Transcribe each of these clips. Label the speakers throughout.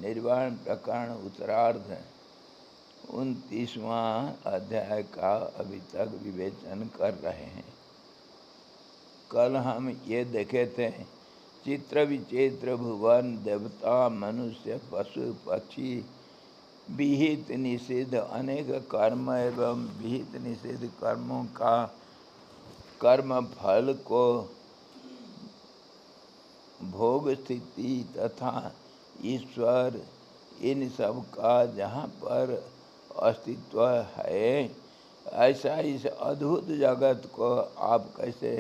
Speaker 1: निर्वाण प्रकरण उत्तरार्ध 29वां अध्याय का अभी तक विवेचन कर रहे हैं। कल हम ये देखे थे, चित्र विचित्र भुवन देवता मनुष्य पशु पक्षी विहित निषिद्ध अनेक कर्म एवं विहित निषिद्ध कर्मों का कर्म फल को भोग स्थिति तथा ईश्वर, इन सब का जहाँ पर अस्तित्व है, ऐसा इस अद्भुत जगत को आप कैसे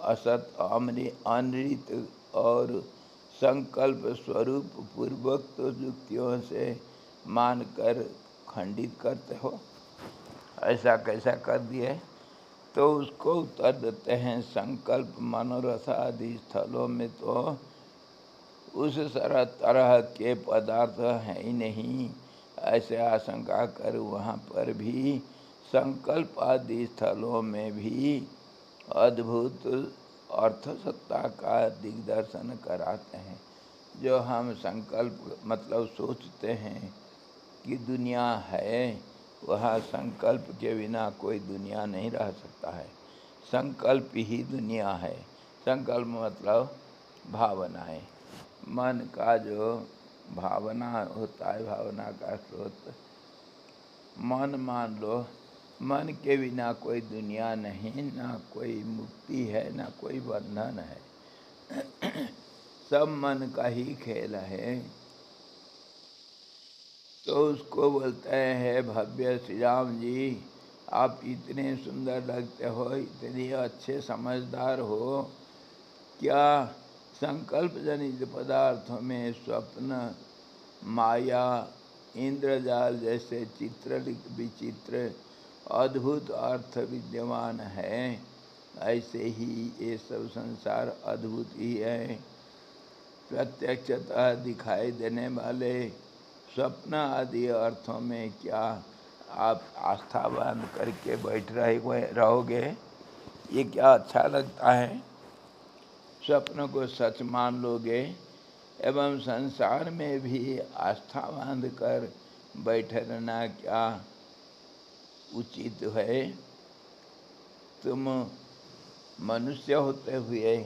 Speaker 1: असत अमृत और संकल्प स्वरूप पूर्वोक्त युक्तियों से मानकर खंडित करते हो? ऐसा कैसा कर दिए? तो उसको उत्तर देते हैं, संकल्प मनोरथ आदि स्थलों में तो उस तरह के पदार्थ हैं ही नहीं, ऐसे आशंका कर वहाँ पर भी संकल्प आदि स्थलों में भी अद्भुत अर्थ सत्ता का दिग्दर्शन कराते हैं। जो हम संकल्प मतलब सोचते हैं कि दुनिया है, वह संकल्प के बिना कोई दुनिया नहीं रह सकता है। संकल्प ही दुनिया है। संकल्प मतलब भावनाएं, मन का जो भावना होता है, भावना का स्रोत मन मान लो। मन के बिना कोई दुनिया नहीं, ना कोई मुक्ति है, ना कोई बंधन है। सब मन का ही खेल है। तो उसको बोलते हैं, भव्य श्री राम जी, आप इतने सुंदर लगते हो, इतने अच्छे समझदार हो, क्या संकल्प जनित पदार्थों में स्वप्न, माया, इंद्रजाल जैसे चित्र विचित्र अद्भुत अर्थ विद्यमान है? ऐसे ही ये सब संसार अद्भुत ही है। प्रत्यक्षतः दिखाई देने वाले स्वप्न आदि अर्थों में क्या आप आस्था बांध करके बैठ रहोगे? ये क्या अच्छा लगता है? स्वप्न को सच मान लोगे एवं संसार में भी आस्था बांध कर बैठे रहना क्या उचित है? तुम मनुष्य होते हुए,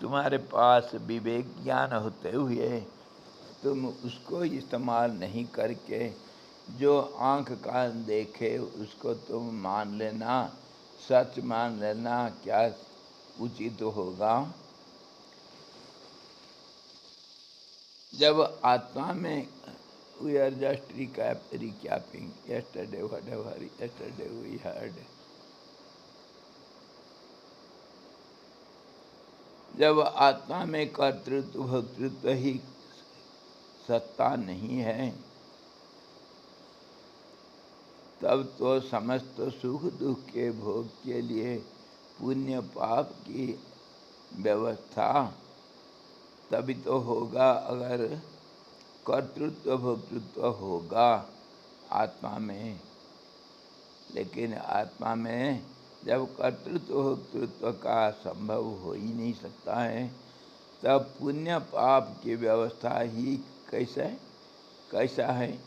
Speaker 1: तुम्हारे पास विवेक ज्ञान होते हुए, तुम उसको इस्तेमाल नहीं करके जो आँख कान देखे उसको तुम मान लेना, सच मान लेना क्या उचित होगा? जब आत्मा में we are just recapping yesterday, whatever yesterday we heard. जब आत्मा में कर्तृत्व भोक्तृत्व ही सत्ता नहीं है, तब तो समस्त सुख दुख के भोग के लिए पुण्य पाप की व्यवस्था तभी तो होगा अगर कर्तृत्व भोक्तृत्व होगा आत्मा में। लेकिन आत्मा में जब कर्तृत्व भोक्तृत्व का संभव हो ही नहीं सकता है, तब पुण्य पाप की व्यवस्था ही कैसा है?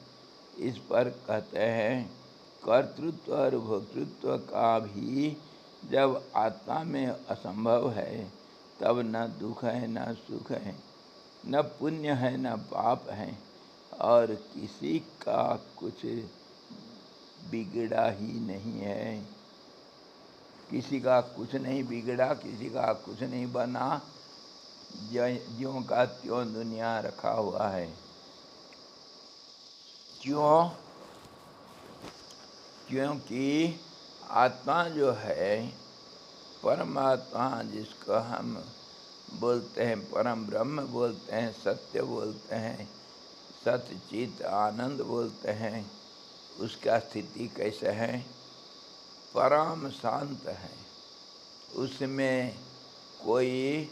Speaker 1: इस पर कहते हैं, कर्तृत्व और भोक्तृत्व का भी जब आत्मा में असंभव है, तब न दुख है न सुख है, न पुण्य है न पाप है, और किसी का कुछ बिगड़ा ही नहीं है। किसी का कुछ नहीं बिगड़ा, किसी का कुछ नहीं बना, ज्यों का त्यों दुनिया रखा हुआ है। क्यों? क्योंकि आत्मा जो है, परमात्मा जिसको हम बोलते हैं, परम ब्रह्म बोलते हैं, सत्य बोलते हैं, सच्चित आनंद बोलते हैं, उसका स्थिति कैसे है? परम शांत है। उसमें कोई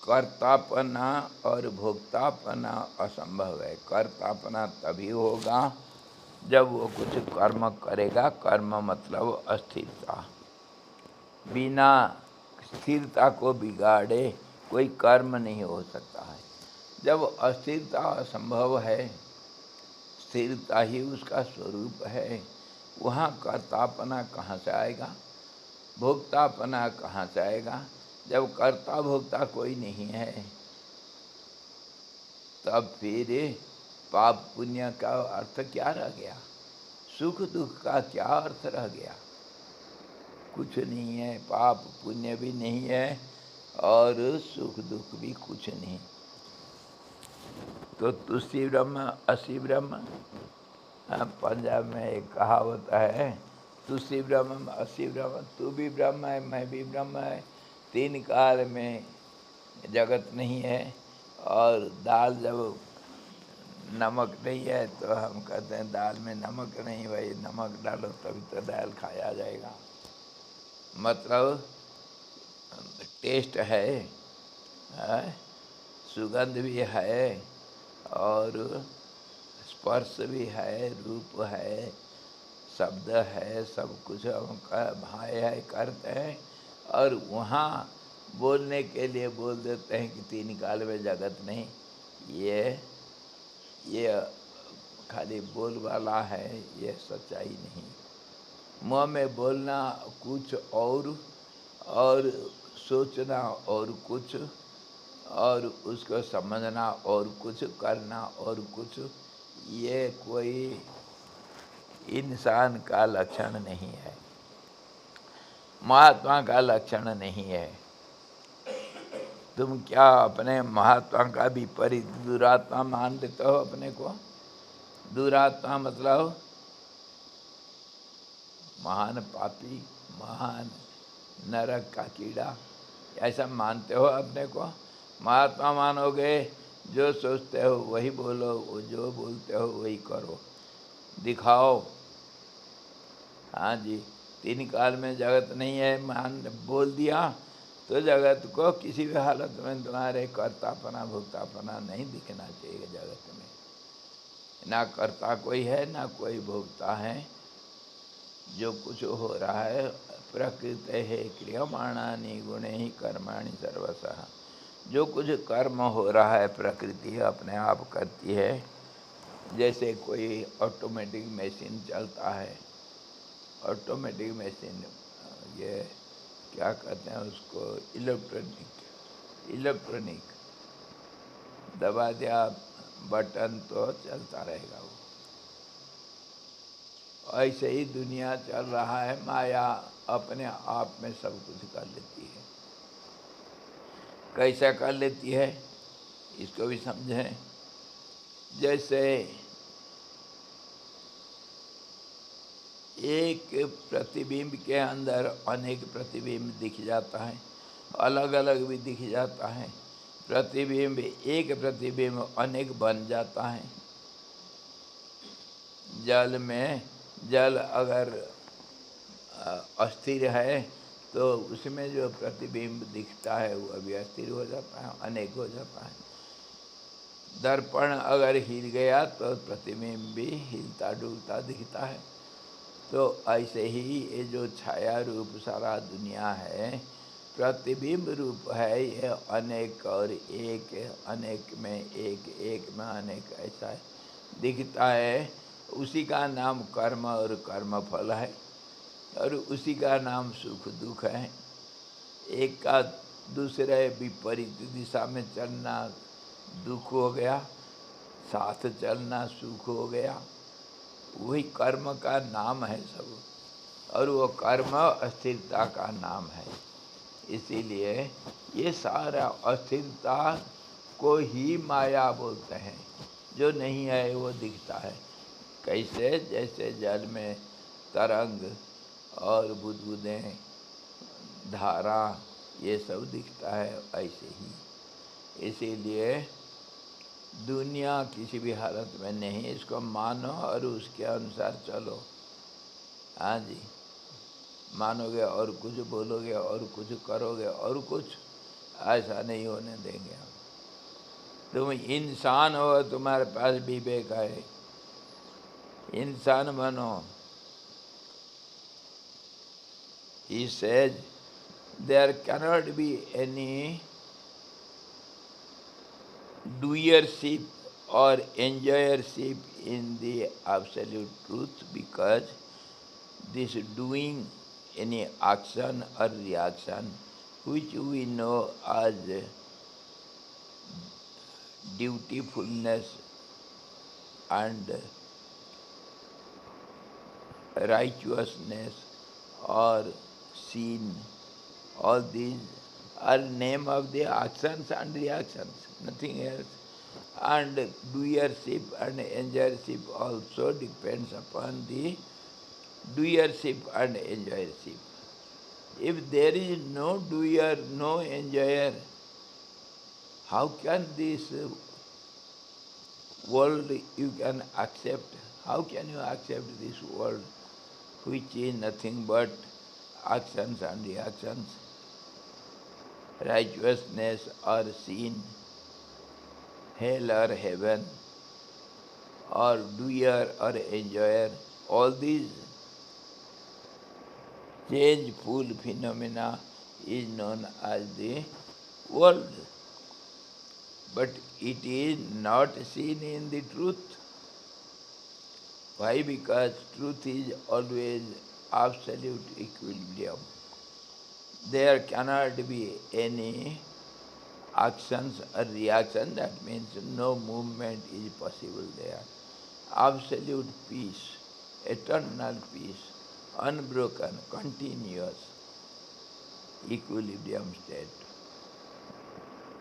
Speaker 1: कर्तापना और भोक्तापना असंभव है। कर्तापना तभी होगा जब वो कुछ कर्म करेगा। कर्म मतलब अस्थिरता। बिना स्थिरता को बिगाड़े कोई कर्म नहीं हो सकता है। जब अस्थिरता असंभव है, स्थिरता ही उसका स्वरूप है, वहाँ कर्तापना कहाँ से आएगा, भोक्तापना कहाँ से आएगा। जब कर्ता भोक्ता कोई नहीं है, तब फिर पाप पुण्य का अर्थ क्या रह गया, सुख दुख का क्या अर्थ रह गया। कुछ नहीं है, पाप पुण्य भी नहीं है और सुख दुख भी कुछ नहीं। तो तुसी ब्रह्म असी ब्रह्म, पंजाब में एक कहावत है, तुसी ब्रह्म असी ब्रह्म, तू भी ब्रह्म है मैं भी ब्रह्म है, तीन काल में जगत नहीं है। और दाल जब नमक नहीं है तो हम कहते हैं दाल में नमक नहीं, भाई नमक डालो तभी तो दाल खाया जाएगा। मतलब टेस्ट है, सुगंध भी है और स्पर्श भी है, रूप है, शब्द है, सब कुछ हम भाई है करते हैं। और वहाँ बोलने के लिए बोल देते हैं कि तीन काल में जगत नहीं। ये खाली बोल वाला है, ये सच्चाई नहीं। मुँह में बोलना कुछ और सोचना और कुछ, और उसको समझना और कुछ, करना और कुछ, ये कोई इंसान का लक्षण नहीं है, महात्मा का लक्षण नहीं है। तुम क्या अपने महात्मा का विपरीत दुरात्मा मान लेते हो अपने को? दुरात्मा मतलब महान पापी, महान नरक का कीड़ा, ऐसा मानते हो अपने को? महात्मा मानोगे, जो सोचते हो वही बोलो, वो जो बोलते हो वही करो, दिखाओ। हाँ जी, तीन काल में जगत नहीं है मान बोल दिया तो जगत को किसी भी हालत में तुम्हारे कर्तापना भोक्तापना नहीं दिखना चाहिए। जगत में ना कर्ता कोई है ना कोई भोक्ता है। जो कुछ हो रहा है प्रकृति है क्रियमाणानि गुणैः कर्माणि सर्वशः। जो कुछ कर्म हो रहा है प्रकृति अपने आप करती है। जैसे कोई ऑटोमेटिक मशीन चलता है, ऑटोमेटिक मशीन, ये क्या कहते हैं उसको, इलेक्ट्रॉनिक दबा दिया बटन तो चलता रहेगा वो। ऐसे ही दुनिया चल रहा है, माया अपने आप में सब कुछ कर लेती है। कैसा कर लेती है इसको भी समझें। जैसे एक प्रतिबिंब के अंदर अनेक प्रतिबिंब दिख जाता है, अलग अलग भी दिख जाता है। प्रतिबिंब एक प्रतिबिंब अनेक बन जाता है। जल में जल अगर अस्थिर है तो उसमें जो प्रतिबिंब दिखता है वो अभी अस्थिर हो जाता है, अनेक हो जाता है। दर्पण अगर हिल गया तो प्रतिबिंब भी हिलता डुलता दिखता है। तो ऐसे ही ये जो छाया रूप सारा दुनिया है प्रतिबिंब रूप है। ये अनेक और एक, अनेक में एक, एक में अनेक ऐसा दिखता है। उसी का नाम कर्म और कर्म फल है और उसी का नाम सुख दुख है। एक का दूसरे विपरीत दिशा में चलना दुख हो गया, साथ चलना सुख हो गया। वही कर्म का नाम है सब, और वो कर्म अस्थिरता का नाम है। इसीलिए ये सारा अस्थिरता को ही माया बोलते हैं। जो नहीं है वो दिखता है। कैसे? जैसे जल में तरंग और बुदबुदें, धारा, ये सब दिखता है, ऐसे ही। इसीलिए दुनिया किसी भी हालत में नहीं, इसको मानो और उसके अनुसार चलो। हाँ जी, मानोगे और कुछ बोलोगे और कुछ करोगे और कुछ, ऐसा नहीं होने देंगे हम। तुम इंसान हो, तुम्हारे पास विवेक है, इंसान बनो। He says there cannot be any doership or enjoyership in the absolute truth, because this doing any action or reaction which we know as dutifulness and righteousness or sin, all these are name of the actions and reactions, nothing else. And doership and enjoyership also depends upon the doership and enjoyership. If there is no doer, no enjoyer, how can this world you can accept? How can you accept this world which is nothing but actions and reactions, righteousness or sin, hell or heaven, or doer or enjoyer? All these changeful phenomena is known as the world. But it is not seen in the truth. Why? Because truth is always absolute equilibrium. There cannot be any actions or reaction, that means no movement is possible there. Absolute peace, eternal peace, unbroken, continuous equilibrium state.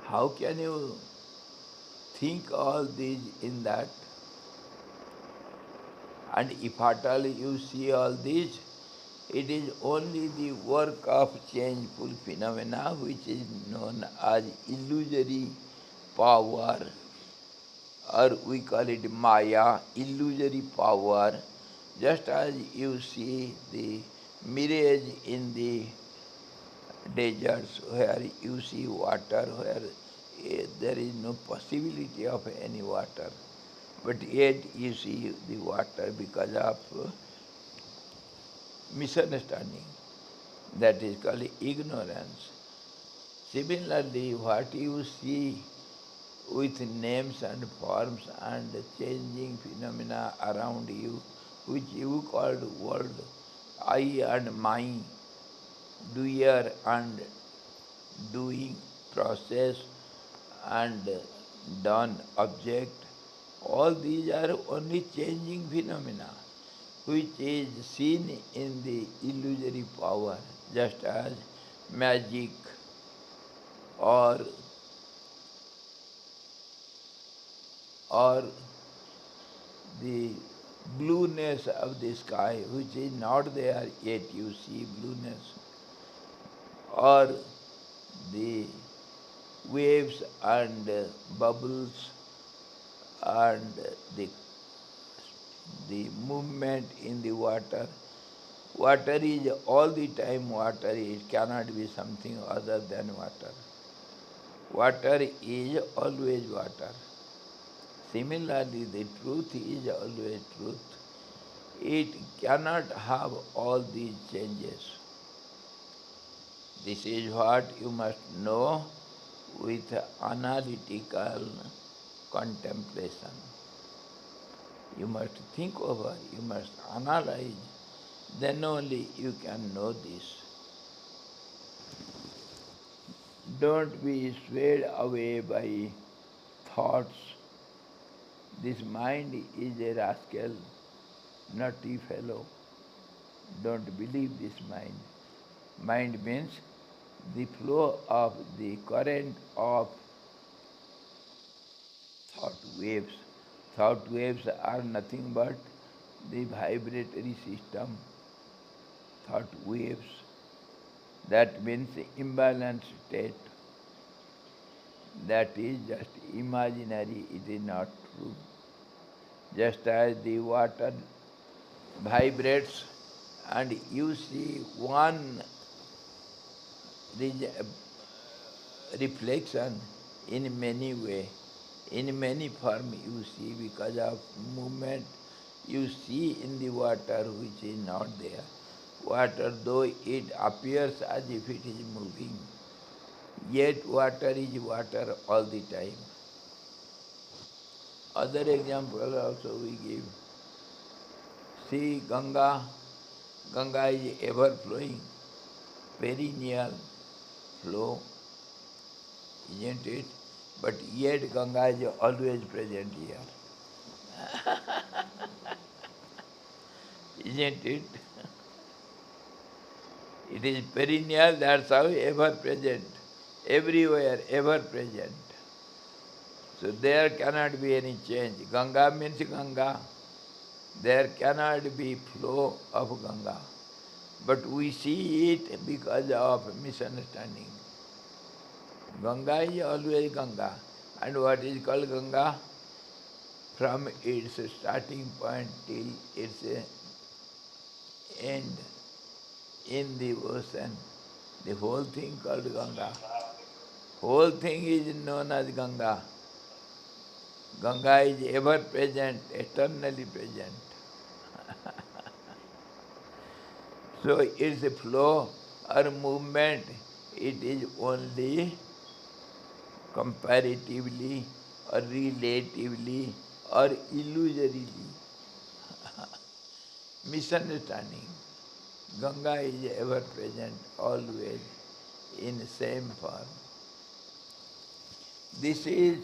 Speaker 1: How can you think all these in that? And if at all you see all this, it is only the work of changeful phenomena which is known as illusory power, or we call it Maya, illusory power. Just as you see the mirage in the deserts where you see water, where there is no possibility of any water, but yet you see the water because of misunderstanding. That is called ignorance. Similarly, what you see with names and forms and changing phenomena around you, which you called world, I and my, doer and doing process and done object, all these are only changing phenomena which is seen in the illusory power, just as magic or or the blueness of the sky, which is not there, yet you see blueness, or the waves and bubbles and the movement in the water. Water is all the time water, it cannot be something other than water. Water is always water. Similarly, the truth is always truth. It cannot have all these changes. This is what you must know with analytical contemplation. You must think over, you must analyze, then only you can know this. Don't be swayed away by thoughts. This mind is a rascal, naughty fellow. Don't believe this mind. Mind means the flow of the current of thought waves. Thought waves are nothing but the vibratory system. Thought waves. That means imbalanced state. That is just imaginary, it is not true. Just as the water vibrates and you see one reflection in many ways, in many form you see because of movement you see in the water which is not there. Water, though it appears as if it is moving, yet water is water all the time. Other example also we give. See Ganga. Ganga is ever flowing, perennial flow, isn't it? But yet Ganga is always present here, isn't it? It is perennial, that's how ever present, everywhere, ever present. So there cannot be any change. Ganga means Ganga. There cannot be flow of Ganga. But we see it because of misunderstanding. Ganga is always Ganga. And what is called Ganga? From its starting point till its end in the ocean, the whole thing called Ganga. Whole thing is known as Ganga. Ganga is ever present, eternally present. So its flow or movement, it is only comparatively or relatively or illusorily. Misunderstanding. Ganga is ever present, always, in same form. This is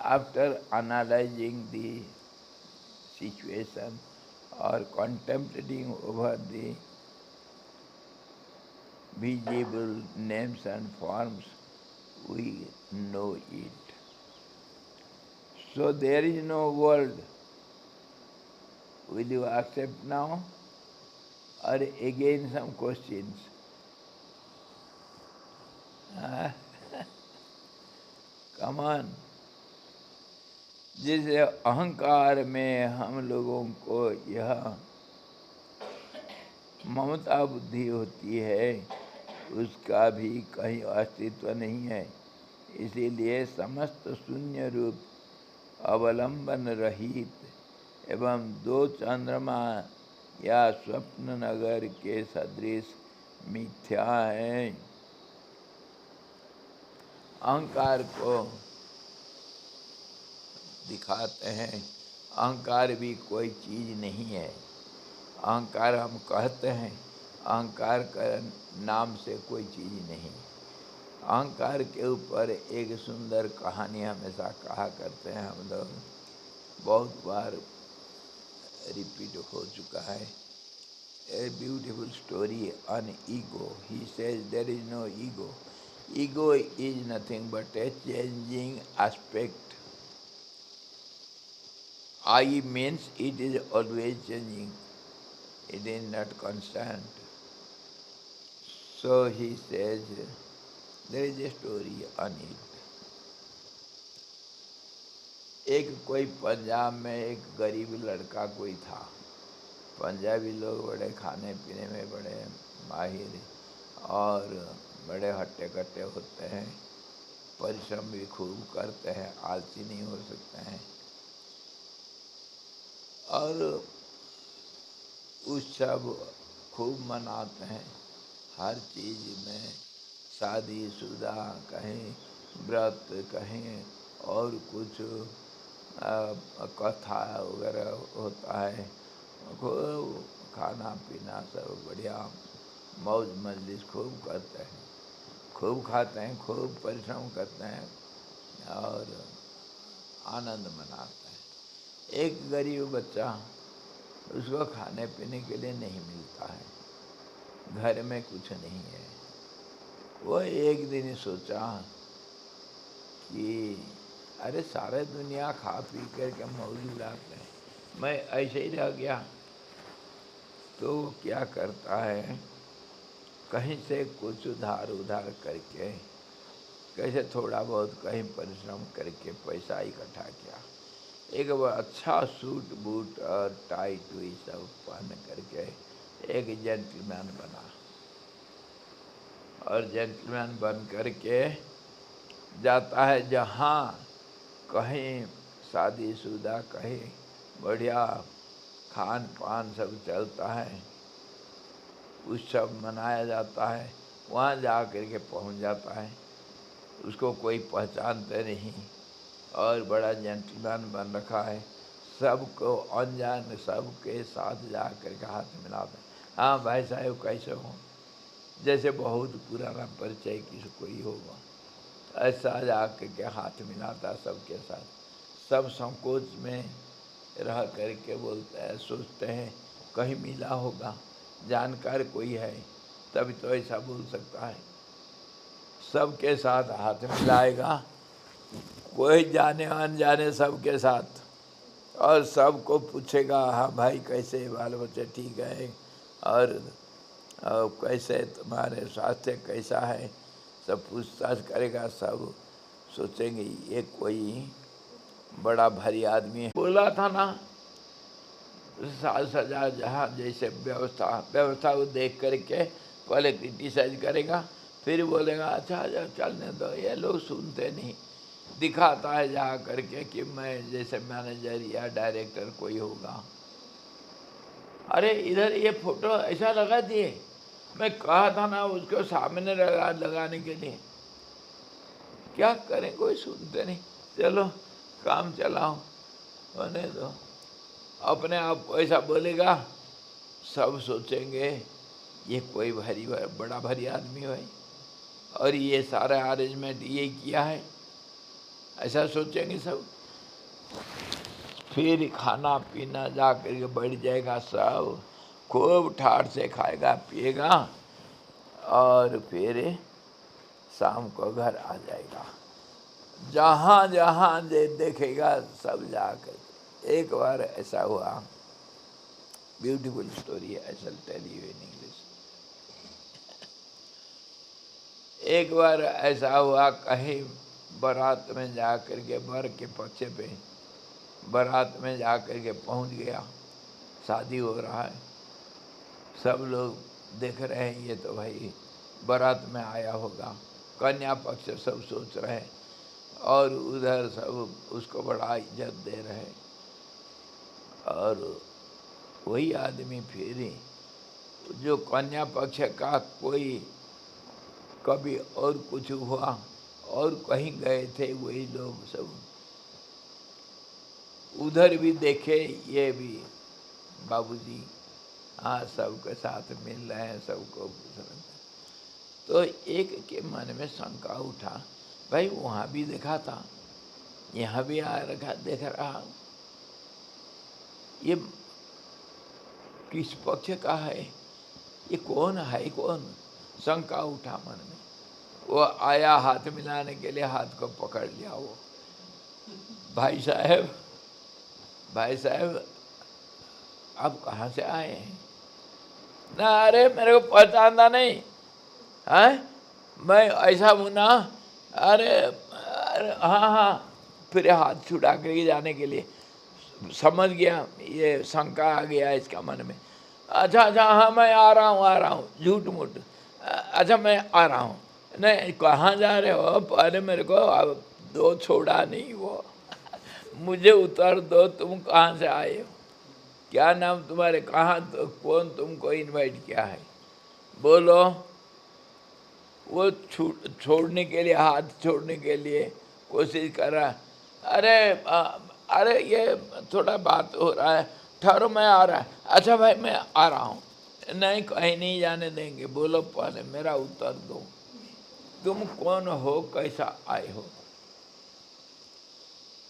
Speaker 1: after analyzing the situation or contemplating over the visible names and forms, we know it. So there is no world. Will you accept now? Or again some questions? Come on. जिस अहंकार में हम लोगों को यह ममता बुद्धि होती है, उसका भी कहीं अस्तित्व नहीं है। इसीलिए समस्त शून्य रूप अवलंबन रहित एवं दो चंद्रमा या स्वप्न नगर के सदृश मिथ्या है। अहंकार को दिखाते हैं, अहंकार भी कोई चीज़ नहीं है। अहंकार हम कहते हैं, अहंकार का नाम से कोई चीज़ नहीं। अहंकार के ऊपर एक सुंदर कहानी हमेशा कहा करते हैं हम लोग, बहुत बार रिपीट हो चुका है। A beautiful story on ego. He says there is no ego. Ego is nothing but a changing aspect. I means it is always changing. It is not constant. So he says, there is a story on it. एक कोई पंजाब में एक गरीब लड़का कोई था। पंजाबी लोग बड़े खाने पीने में बड़े माहिर और बड़े हट्टे कट्टे होते हैं, परिश्रम भी खूब करते हैं, आलसी नहीं हो सकते हैं। और उत्सव खूब मनाते हैं, हर चीज़ में, शादी शुदा कहें, व्रत कहें, और कुछ कथा वगैरह होता है, खूब खाना पीना सब बढ़िया, मौज मजलिस खूब करते हैं, खूब खाते हैं, खूब परिश्रम करते हैं और आनंद मनाते हैं। एक गरीब बच्चा, उसको खाने पीने के लिए नहीं मिलता है, घर में कुछ नहीं है। वो एक दिन सोचा कि अरे सारे दुनिया खा पी कर के मौज उड़ाते हैं, मैं ऐसे ही रह गया। तो क्या करता है, कहीं से कुछ उधार उधार करके, कैसे थोड़ा बहुत कहीं परिश्रम करके पैसा इकट्ठा किया। एक अच्छा सूट बूट और टाई टुई सब पहन करके एक जेंटलमैन बना, और जेंटलमैन बन करके जाता है जहाँ कहीं शादीशुदा, कहीं बढ़िया खान पान सब चलता है, उत्सव मनाया जाता है, वहाँ जा कर के पहुँच जाता है। उसको कोई पहचानते नहीं, और बड़ा जेंटलमैन बन रखा है, सबको अनजान सबके साथ जा कर के हाथ मिलाते, हाँ भाई साहब कैसे हो, जैसे बहुत पुराना परिचय किसी कोई होगा, ऐसा जा कर के हाथ मिलाता सबके साथ। सब संकोच में रह कर के बोलते हैं, सोचते हैं कहीं मिला होगा, जानकार कोई है तभी तो ऐसा बोल सकता है। सबके साथ हाथ मिलाएगा, कोई जाने अनजाने सबके साथ, और सबको पूछेगा हाँ भाई कैसे, बाल बच्चे ठीक है, और कैसे तुम्हारे स्वास्थ्य कैसा है, सब पूछताछ करेगा। सब सोचेंगे ये कोई बड़ा भारी आदमी है। बोला था ना, साज सजा जहाँ जैसे व्यवस्था को देख करके पहले क्रिटिसाइज करेगा, फिर बोलेगा अच्छा अच्छा चलने दो, ये लोग सुनते नहीं, दिखाता है जा करके कि मैं जैसे मैनेजर या डायरेक्टर कोई होगा। अरे इधर ये फोटो ऐसा लगा दिए, मैं कहा था ना उसको सामने लगाने के लिए, क्या करें कोई सुनते नहीं, चलो काम चलाओ होने दो। अपने आप को ऐसा बोलेगा, सब सोचेंगे ये कोई बड़ा भारी आदमी है और ये सारा अरेंजमेंट ये किया है, ऐसा सोचेंगे सब। फिर खाना पीना जा कर के बैठ जाएगा, सब खूब ठाठ से खाएगा पिएगा और फिर शाम को घर आ जाएगा। जहाँ जहाँ देखेगा सब जाकर। एक बार ऐसा हुआ, ब्यूटीफुल स्टोरी है, आई शैल टेल यू इन इंग्लिश। एक बार ऐसा हुआ, कहीं बारात में जा कर के बर के पक्ष पे बारात में जा कर के पहुँच गया, शादी हो रहा है, सब लोग देख रहे हैं ये तो भाई बारात में आया होगा, कन्या पक्ष सब सोच रहे हैं और उधर सब उसको बड़ा इज्जत दे रहे हैं। और वही आदमी फिर जो कन्या पक्ष का कोई कभी और कुछ हुआ और कहीं गए थे, वही लोग सब उधर भी देखे, ये भी बाबूजी हाँ सबके साथ मिल रहे हैं, सबको पूछ रहे हैं। तो एक के मन में शंका उठा, भाई वहाँ भी देखा था, यहाँ भी आ रखा देख रहा, ये किस पक्ष का है, ये कौन है कौन, शंका उठा मन में। वो आया हाथ मिलाने के लिए, हाथ को पकड़ लिया वो, भाई साहब आप कहाँ से आए हैं? ना अरे मेरे को पहचानता नहीं है, मैं ऐसा हूँ ना, अरे हाँ, फिर हाथ छुड़ा करके जाने के लिए समझ गया, ये शंका आ गया इसका मन में। अच्छा हाँ मैं आ रहा हूँ, झूठ मूठ, अच्छा मैं आ रहा हूँ, नहीं कहाँ जा रहे हो, अरे मेरे को अब दो छोड़ा नहीं वो, मुझे उतर दो, तुम कहाँ से आए हो, क्या नाम तुम्हारे, कहाँ तो कौन तुमको इनवाइट किया है, बोलो। वो छोड़ने के लिए, हाथ छोड़ने के लिए कोशिश कर रहा, अरे ये थोड़ा बात हो रहा है, ठहरो मैं आ रहा है, अच्छा भाई मैं आ रहा हूँ, नहीं कहीं नहीं जाने देंगे, बोलो पहले मेरा उत्तर दो, तुम कौन हो, कैसा आए हो।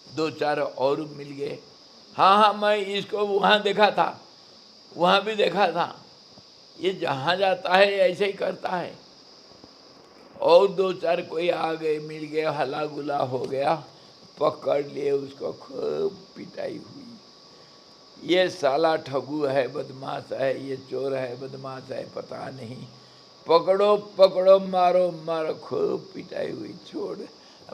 Speaker 1: दो चार और मिल गए, हाँ मैं इसको वहाँ देखा था, वहाँ भी देखा था, ये जहाँ जाता है ऐसे ही करता है। और दो चार कोई आ गए, मिल गए, हला गुला हो गया, पकड़ लिए उसको, खूब पिटाई हुई, ये साला ठगू है, बदमाश है, ये चोर है, बदमाश है, पता नहीं, पकड़ो पकड़ो, मारो मारो, खूब पिटाई हुई। छोड़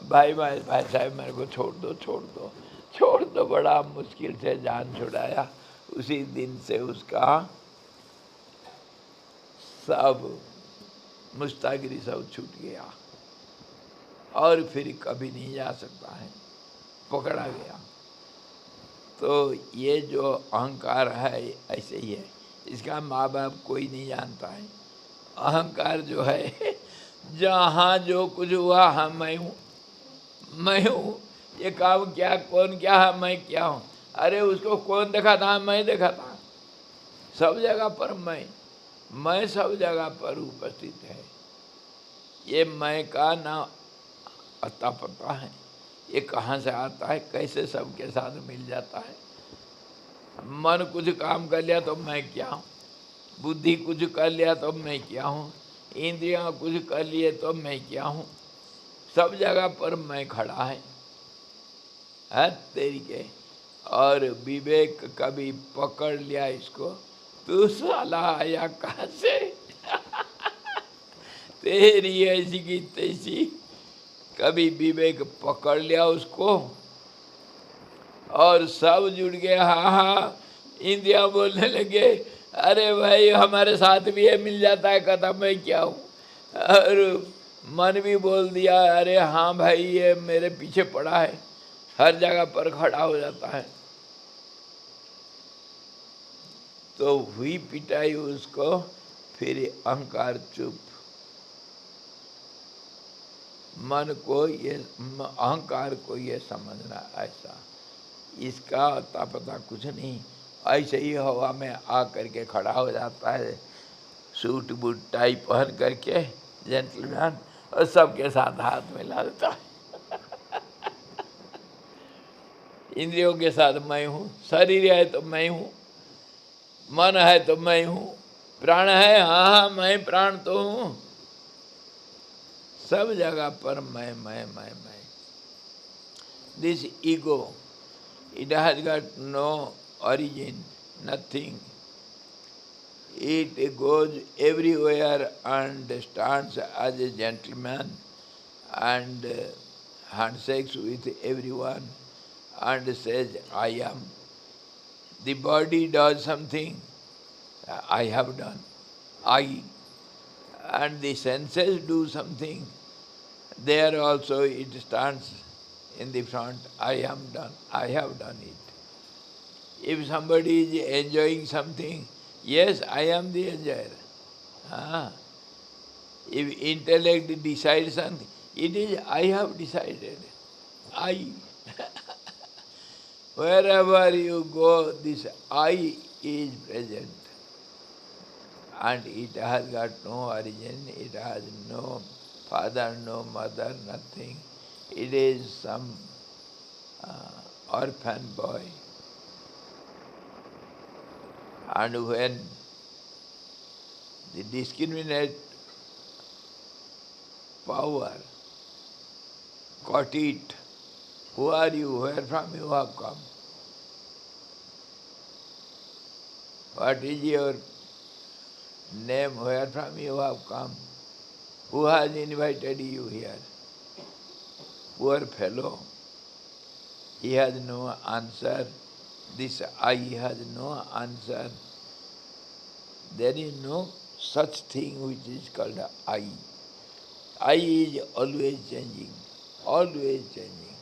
Speaker 1: भाई साहब मेरे को छोड़ दो, बड़ा मुश्किल से जान छुड़ाया। उसी दिन से उसका सब मुस्तागिरी सब छूट गया और फिर कभी नहीं जा सकता है, पकड़ा गया। तो ये जो अहंकार है ऐसे ही है, इसका माँ बाप कोई नहीं जानता है। अहंकार जो है, जहाँ जो कुछ हुआ हाँ मैं हूँ, ये काम क्या, कौन क्या है, मैं क्या हूँ। अरे उसको कौन देखा था, मैं देखा था। सब जगह पर मैं सब जगह पर उपस्थित है। ये मैं का ना अता पता है, ये कहाँ से आता है, कैसे सबके साथ मिल जाता है। मन कुछ काम कर लिया तो मैं क्या हूँ, बुद्धि कुछ कर लिया तो मैं क्या हूँ, इंद्रियां कुछ कर लिए तो मैं क्या हूँ। सब जगह पर मैं खड़ा है तेरी के। और विवेक कभी पकड़ लिया इसको, तू साला आया कहाँ से तेरी ऐसी की तैसी। कभी विवेक पकड़ लिया उसको और सब जुड़ गए, हाँ हाँ। इंद्रिया बोलने लगे, अरे भाई हमारे साथ भी ये मिल जाता है, कहता मैं क्या हूँ। और मन भी बोल दिया, अरे हाँ भाई ये मेरे पीछे पड़ा है, हर जगह पर खड़ा हो जाता है। तो हुई पिटाई उसको, फिर अहंकार चुप। मन को ये, अहंकार को ये समझना ऐसा, इसका अता पता कुछ नहीं। ऐसे ही हवा में आ करके खड़ा हो जाता है, सूट बूट टाई पहन करके जेंटलमैन, और सबके साथ हाथ मिला देता है। इंद्रियों के साथ मैं हूँ, शरीर है तो मैं हूँ, मन है तो मैं हूँ, प्राण है, हाँ हाँ मैं प्राण तो हूँ। सब जगह पर मैं। This ego, it has got no origin, nothing. It goes everywhere and stands as a gentleman and handshakes with everyone and says, I am. The body does something, I have done, I. And the senses do something, there also it stands in the front, I am done, I have done it. If somebody is enjoying something, yes, I am the enjoyer. Ah. If intellect decides something, it is I have decided. I. Wherever you go, this I is present. And it has got no origin, it has no father, no mother, nothing. It is some orphan boy. And when the discriminate power caught it, who are you, where from you have come? What is your name, where from you have come? Who has invited you here? Poor fellow, he has no answer. This I has no answer. There is no such thing which is called I. I is always changing, always changing.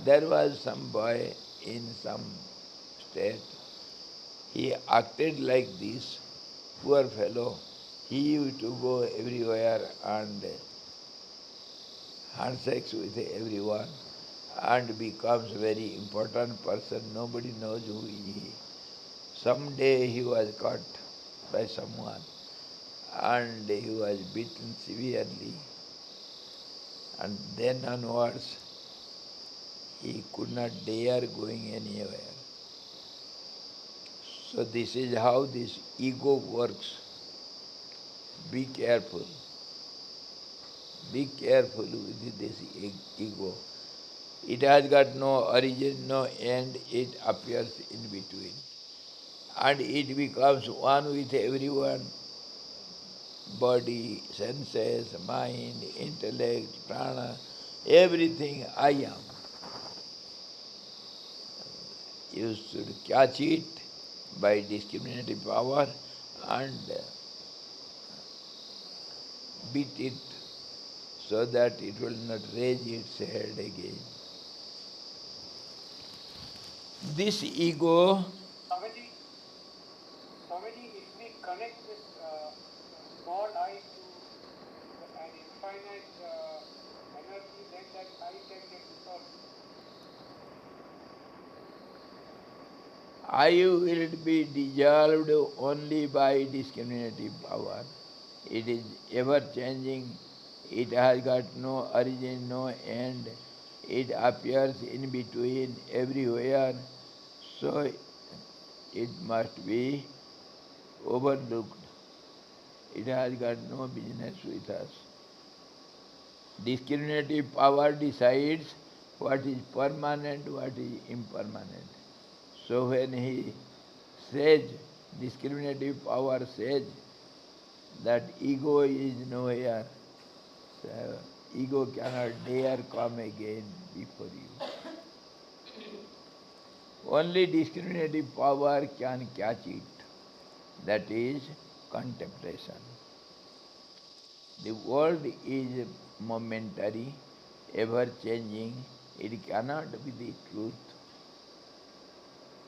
Speaker 1: There was some boy in some state, he acted like this, poor fellow. He used to go everywhere and handshakes with everyone and becomes very important person. Nobody knows who he is. Someday he was caught by someone and he was beaten severely, and then onwards he could not dare going anywhere. So this is how this ego works. Be careful. Be careful with this ego. It has got no origin, no end, it appears in between. And it becomes one with everyone. Body, senses, mind, intellect, prana, everything I am. You should catch it by discriminative power and beat it so that it will not raise its head again. This ego,
Speaker 2: Swamiji, if we connect this small I to an infinite energy, then that I can get dissolved.
Speaker 1: I will be dissolved only by discriminative power. It is ever changing. It has got no origin, no end. It appears in between everywhere. So it must be overlooked. It has got no business with us. Discriminative power decides what is permanent, what is impermanent. So when he says, discriminative power says that ego is nowhere, so ego cannot dare come again before you. Only discriminative power can catch it. That is contemplation. The world is momentary, ever changing. It cannot be the truth.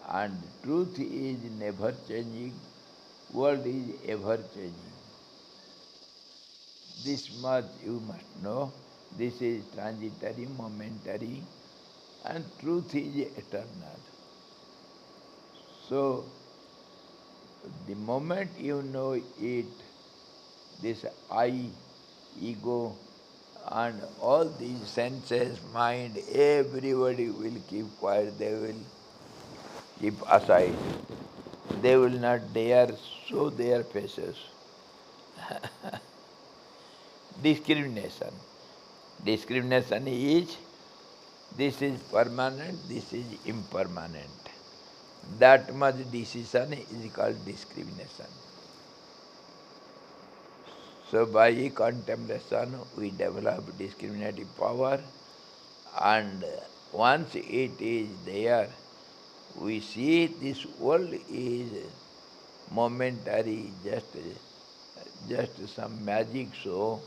Speaker 1: And truth is never changing. World is ever changing. This much you must know. This is transitory, momentary, and truth is eternal. So, the moment you know it, this I, ego, and all these senses, mind, everybody will keep quiet, they will keep aside. They will not dare show their faces. Discrimination. Discrimination is, this is permanent, this is impermanent. That much decision is called discrimination. So by contemplation we develop discriminative power, and once it is there, we see this world is momentary, just some magic show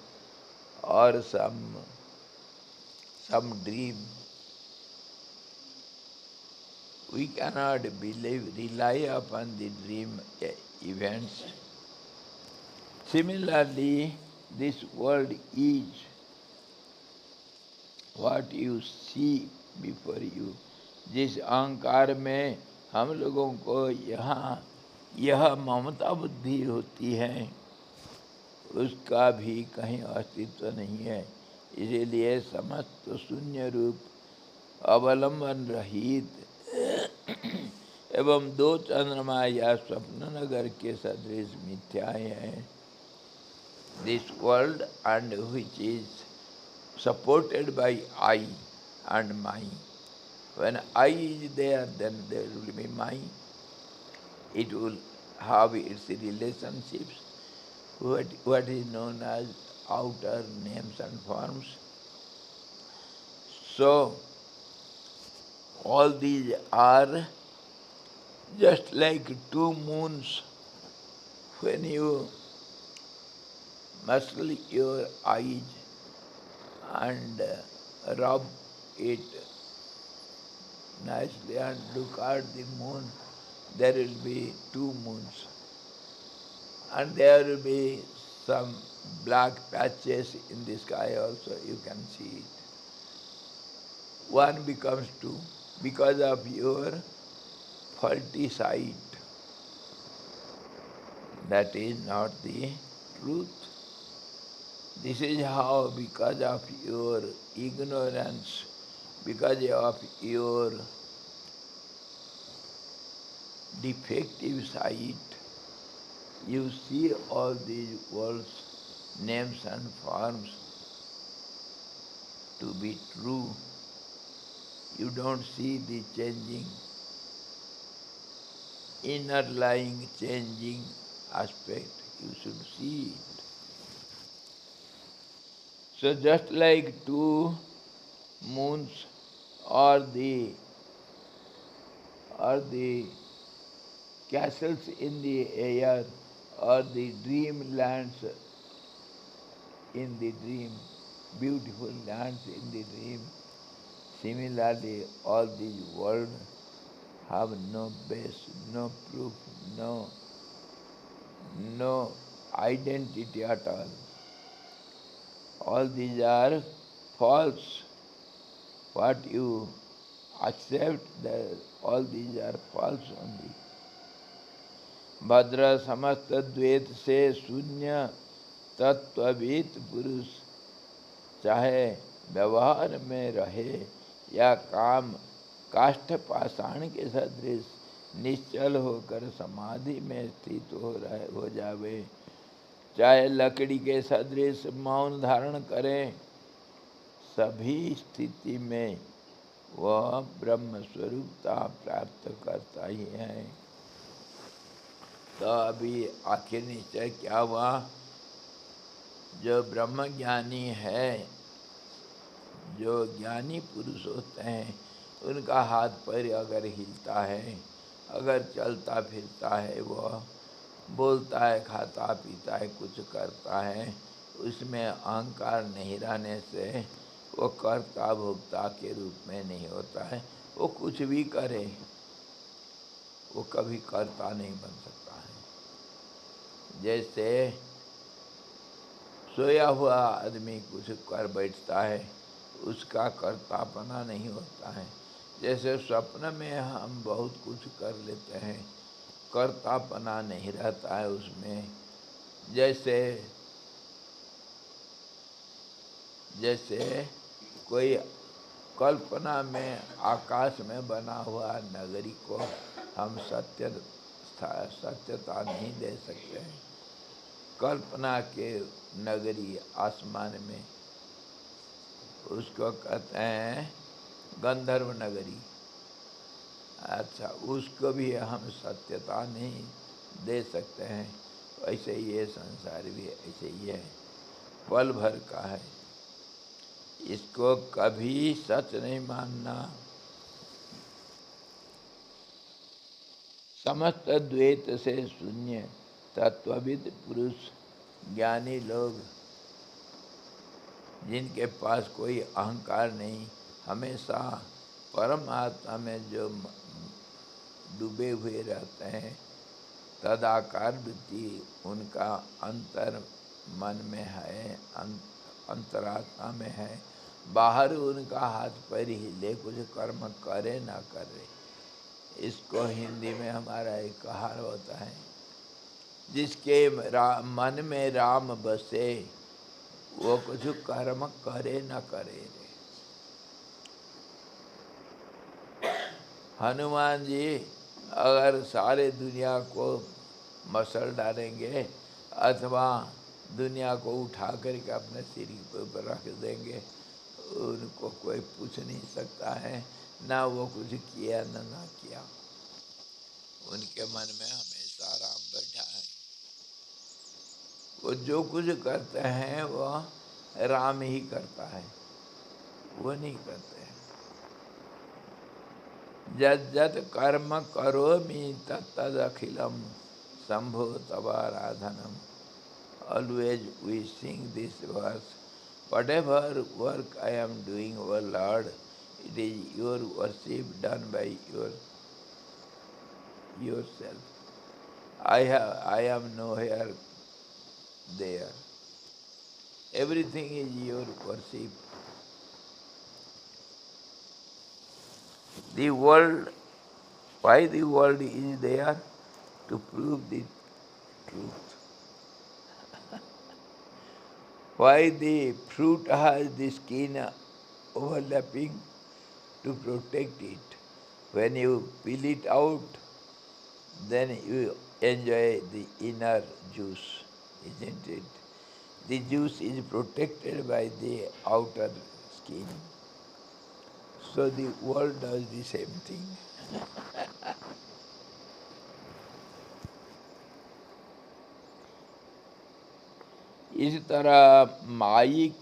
Speaker 1: or some dream. We cannot rely upon the dream events. Similarly, this world is what you see before you. जिस अहंकार में हम लोगों को यहाँ यह ममता बुद्धि होती है, उसका भी कहीं अस्तित्व नहीं है। इसीलिए समस्त शून्य रूप अवलंबन रहित एवं दो चंद्रमा या स्वप्न नगर के सदृश मिथ्याएं हैं। This world, and which is supported by I and my. When I is there, then there will be my. It will have its relationships, what is known as outer names and forms. So, all these are just like two moons. When you muscle your eyes and rub it nicely and look at the moon, there will be two moons. And there will be some black patches in the sky also, you can see it. One becomes two because of your faulty sight. That is not the truth. This is how, because of your ignorance, because of your defective sight, you see all these worlds, names and forms to be true. You don't see the changing, inner lying changing aspect. You should see it. So just like two moons or the castles in the air or the dreamlands in the dream, beautiful lands in the dream, similarly all these worlds have no base, no proof, no identity at all. All these are false. What you accept that all these are false only. भद्र समस्त द्वैत से शून्य तत्वविद पुरुष चाहे व्यवहार में रहे या काम काष्ठ पाषाण के सदृश निश्चल होकर समाधि में स्थित हो जावे, चाहे लकड़ी के सदृश मौन धारण करें, सभी स्थिति में वह ब्रह्म स्वरूपता प्राप्त करता ही है। तो अभी आखिर निश्चय क्या हुआ? जो ब्रह्म ज्ञानी है, जो ज्ञानी पुरुष होते हैं, उनका हाथ पैर अगर हिलता है, अगर चलता फिरता है, वह बोलता है, खाता पीता है, कुछ करता है, उसमें अहंकार नहीं रहने से वो कर्ता भोक्ता के रूप में नहीं होता है। वो कुछ भी करे, वो कभी कर्ता नहीं बन सकता है। जैसे सोया हुआ आदमी कुछ कर बैठता है, उसका कर्तापना नहीं होता है। जैसे स्वप्न में हम बहुत कुछ कर लेते हैं, कर्तापना नहीं रहता है उसमें। जैसे कोई कल्पना में आकाश में बना हुआ नगरी को हम सत्यता नहीं दे सकते हैं। कल्पना के नगरी आसमान में, उसको कहते हैं गंधर्व नगरी। अच्छा, उसको भी हम सत्यता नहीं दे सकते हैं। ऐसे ये संसार भी ऐसे ही है, पल भर का है, इसको कभी सच नहीं मानना। समस्त द्वैत से शून्य तत्वविद पुरुष ज्ञानी लोग, जिनके पास कोई अहंकार नहीं, हमेशा परमात्मा में जो डूबे हुए रहते हैं, तदाकार वृत्ति उनका अंतर मन में है, अंतरात्मा में है। बाहर उनका हाथ पैर हिले, कुछ कर्म करे ना करे। इसको हिंदी में हमारा एक कहावत होता है, जिसके मन में राम बसे, वो कुछ कर्म करे ना करे रे। हनुमान जी अगर सारे दुनिया को मसल डालेंगे अथवा दुनिया को उठा करके अपने सिर के ऊपर रख देंगे, उनको कोई पूछ नहीं सकता है, ना वो कुछ किया ना किया। उनके मन में हमेशा राम बैठा है। वो जो कुछ करते हैं वो राम ही करता है, वो नहीं करते हैं। जद जद कर्म करोमि तत्तद अखिलम Shambho तवाराधनम। Always we sing this verse. Whatever work I am doing, O Lord, it is your worship done by yourself. I am nowhere there. Everything is your worship. The world, why the world is there? To prove the truth. Why the fruit has the skin overlapping? To protect it. When you peel it out, then you enjoy the inner juice, isn't it? The juice is protected by the outer skin. So the world does the same thing. इस तरह mic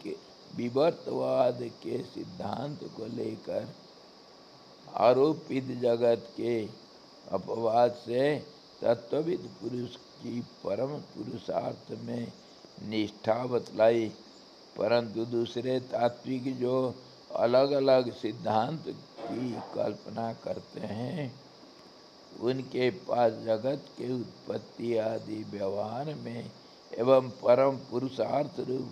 Speaker 1: विवर्तवाद के सिद्धांत को लेकर आरोपित जगत के अपवाद से तत्वविद पुरुष की परम पुरुषार्थ में निष्ठा बतलाई, परंतु दूसरे तात्विक जो अलग अलग सिद्धांत की कल्पना करते हैं, उनके पास जगत के उत्पत्ति आदि व्यवहार में एवं परम पुरुषार्थ रूप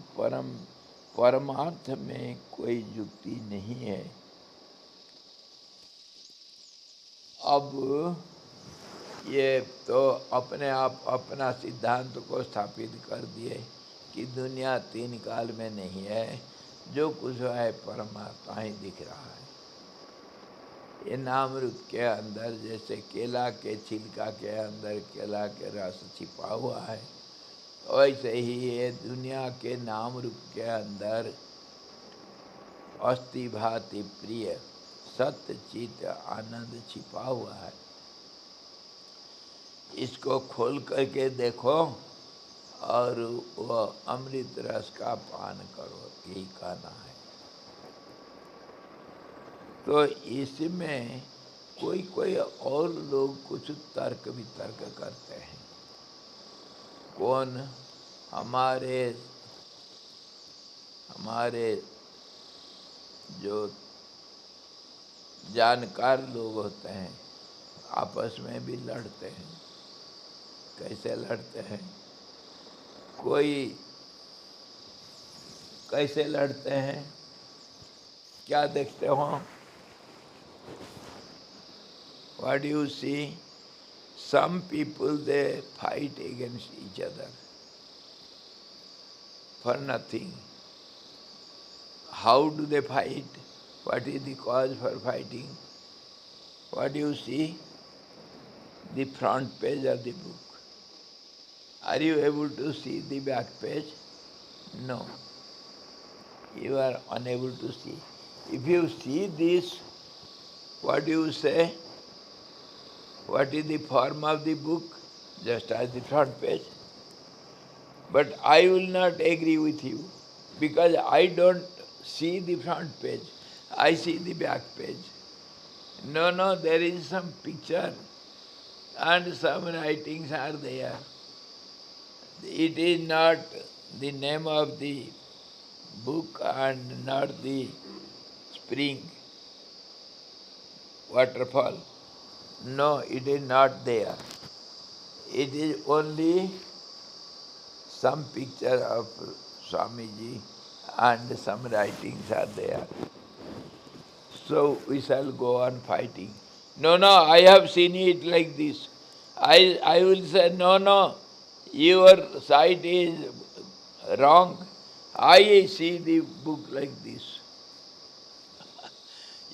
Speaker 1: परमार्थ में कोई युक्ति नहीं है। अब ये तो अपने आप अपना सिद्धांत को स्थापित कर दिए कि दुनिया तीन काल में नहीं है, जो कुछ है परमात्मा ही दिख रहा है। ये नाम रूप के अंदर जैसे केला के छिलका के अंदर केला के रस छिपा हुआ है, वैसे ही ये दुनिया के नाम रूप के अंदर अस्थि भाति प्रिय सत्य चित आनंद छिपा हुआ है। इसको खोल करके देखो और वह अमृत रस का पान करो, यही कहना है। तो इसमें कोई कोई और लोग कुछ तर्क वितर्क करते हैं। कौन? हमारे जो जानकार लोग होते हैं आपस में भी लड़ते हैं। कैसे लड़ते हैं? कोई कैसे लड़ते हैं? क्या देखते हो? What do you see? Some people, they fight against each other for nothing. How do they fight? What is the cause for fighting? What do you see? The front page of the book. Are you able to see the back page? No. You are unable to see. If you see this, what do you say? What is the form of the book? Just as the front page. But I will not agree with you because I don't see the front page. I see the back page. No, there is some picture and some writings are there. It is not the name of the book and not the spring, waterfall. No, it is not there. It is only some picture of Swamiji and some writings are there. So we shall go on fighting. No, I have seen it like this. I will say, no, your sight is wrong. I see the book like this.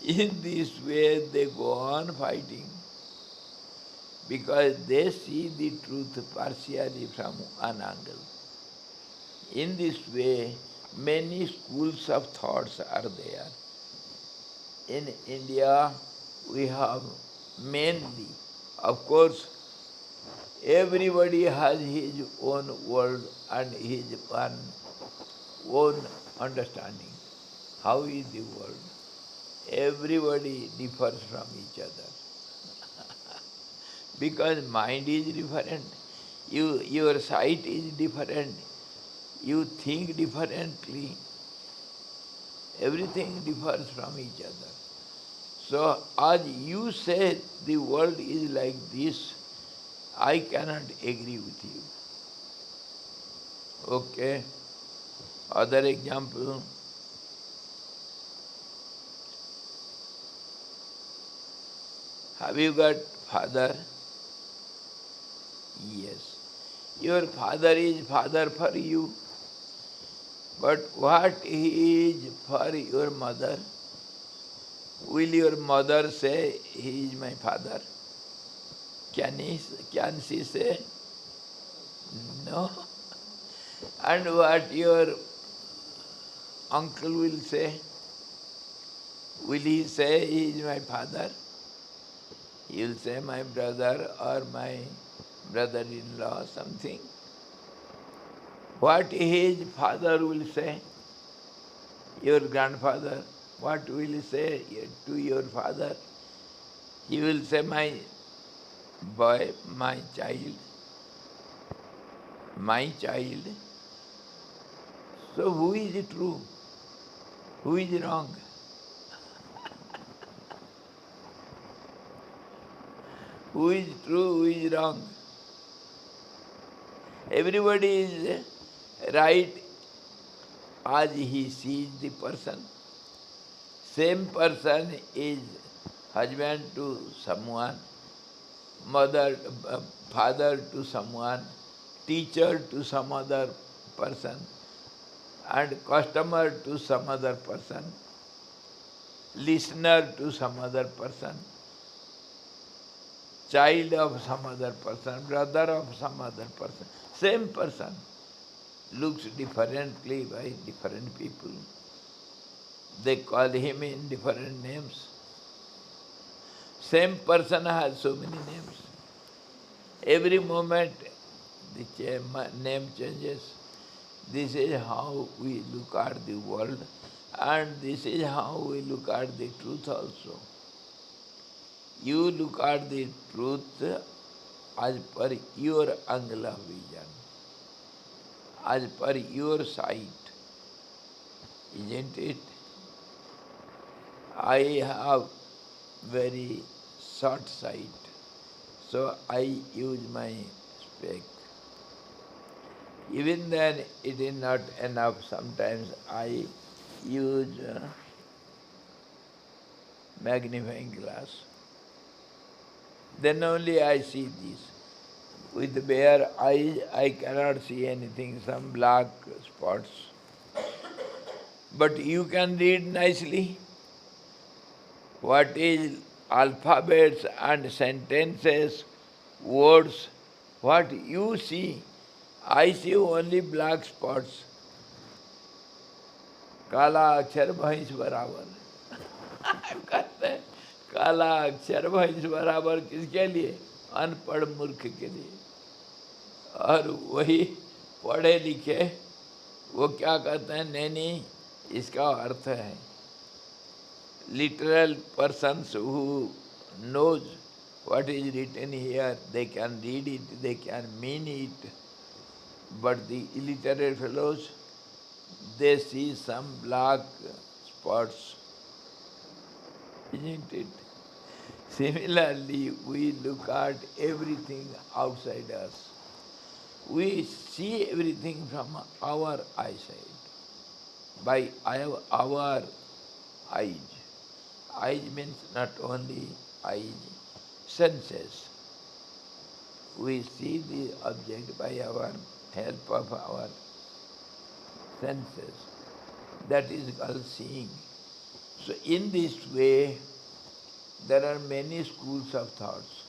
Speaker 1: In this way they go on fighting because they see the truth partially from one angle. In this way, many schools of thoughts are there. In India, we have mainly, of course, everybody has his own world and his own understanding. How is the world? Everybody differs from each other. Because mind is different, your sight is different, you think differently, everything differs from each other. So as you say the world is like this, I cannot agree with you. Okay. Other example. Have you got father? Yes. Your father is father for you. But what he is for your mother? Will your mother say, he is my father? Can she say? No. And what your uncle will say? Will he say, he is my father? He will say, my brother or my brother-in-law, something. What his father will say? Your grandfather, what will he say to your father? He will say, my boy, my child. So who is true? Who is wrong? Who is true, who is wrong? Everybody is right as he sees the person. Same person is husband to someone, mother, father to someone, teacher to some other person, and customer to some other person, listener to some other person, child of some other person, brother of some other person. Same person looks differently by different people. They call him in different names. Same person has so many names. Every moment the name changes. This is how we look at the world, and this is how we look at the truth also. You look at the truth as per your angle of vision, as per your sight, isn't it? I have very short sight, so I use my spec. Even then it is not enough. Sometimes I use magnifying glass. Then only I see this. With bare eyes I cannot see anything, some black spots. But you can read nicely what is alphabets and sentences, words, what you see. I see only black spots. काला अक्षर भैंस बराबर कहते हैं काला अक्षर भैंस बराबर किसके लिए? अनपढ़ मूर्ख के लिए। और वही पढ़े लिखे वो क्या कहते हैं? नहीं नहीं, इसका अर्थ है। Literal persons who knows what is written here, they can read it, they can mean it. But the illiterate fellows, they see some black spots, isn't it? Similarly, we look at everything outside us. We see everything from our eyesight, by our eyes. Eyes means not only eyes, senses. We see the object by our help of our senses. That is called seeing. So in this way, there are many schools of thoughts,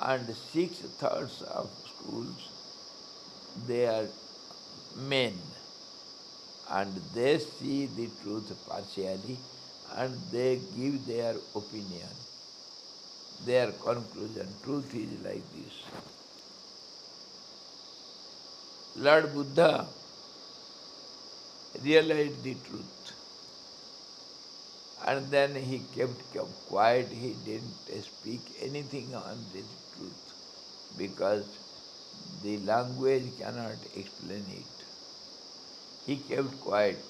Speaker 1: and 6 thoughts of schools, they are men, and they see the truth partially, and they give their opinion, their conclusion. Truth is like this. Lord Buddha realized the truth, and then he kept quiet. He didn't speak anything on this truth because the language cannot explain it. He kept quiet.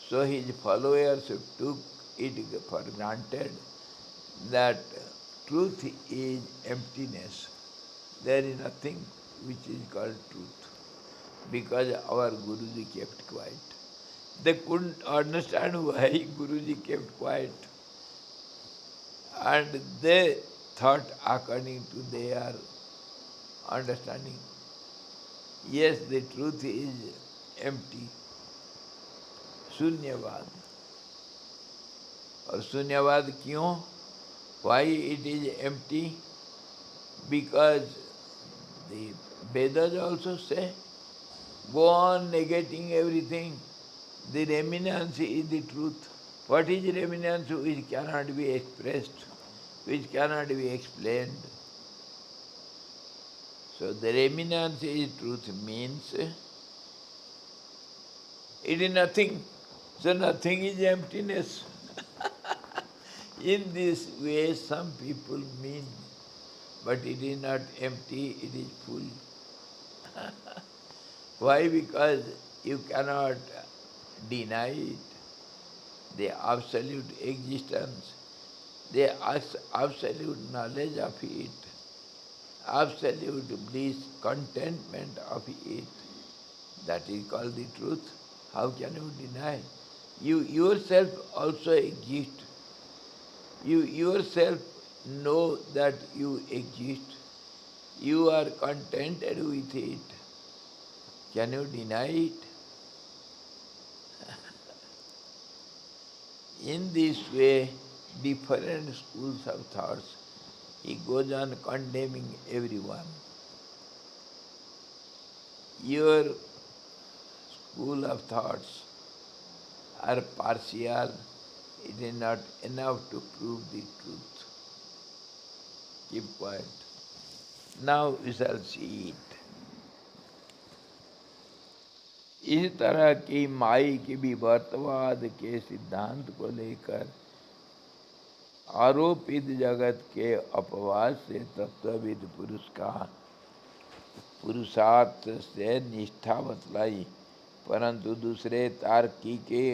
Speaker 1: So his followers took it for granted that truth is emptiness. There is nothing which is called truth, because our Guruji kept quiet. They couldn't understand why Guruji kept quiet. And they thought according to their understanding. Yes, the truth is empty. Sunyavad. और शून्यवाद क्यों? Why it is empty? Because the Vedas also say, go on negating everything. The remnants is the truth. What is remnants which cannot be expressed, which cannot be explained? So the remnants is truth means it is nothing. So nothing is emptiness. In this way some people mean, but it is not empty, it is full. Why? Because you cannot deny it. The absolute existence, the absolute knowledge of it, absolute bliss, contentment of it, that is called the truth. How can you deny? You yourself also exist. You yourself know that you exist. You are contented with it. Can you deny it? In this way, different schools of thoughts, he goes on condemning everyone. Your school of thoughts are partial. It is not enough to prove the truth. Keep quiet. Now we shall see it. इस तरह की माई के विवर्तवाद के सिद्धांत को लेकर आरोपित जगत के अपवाद से तत्वविद पुरुष का पुरुषार्थ से निष्ठा बतलाई, परंतु दूसरे तार्किक के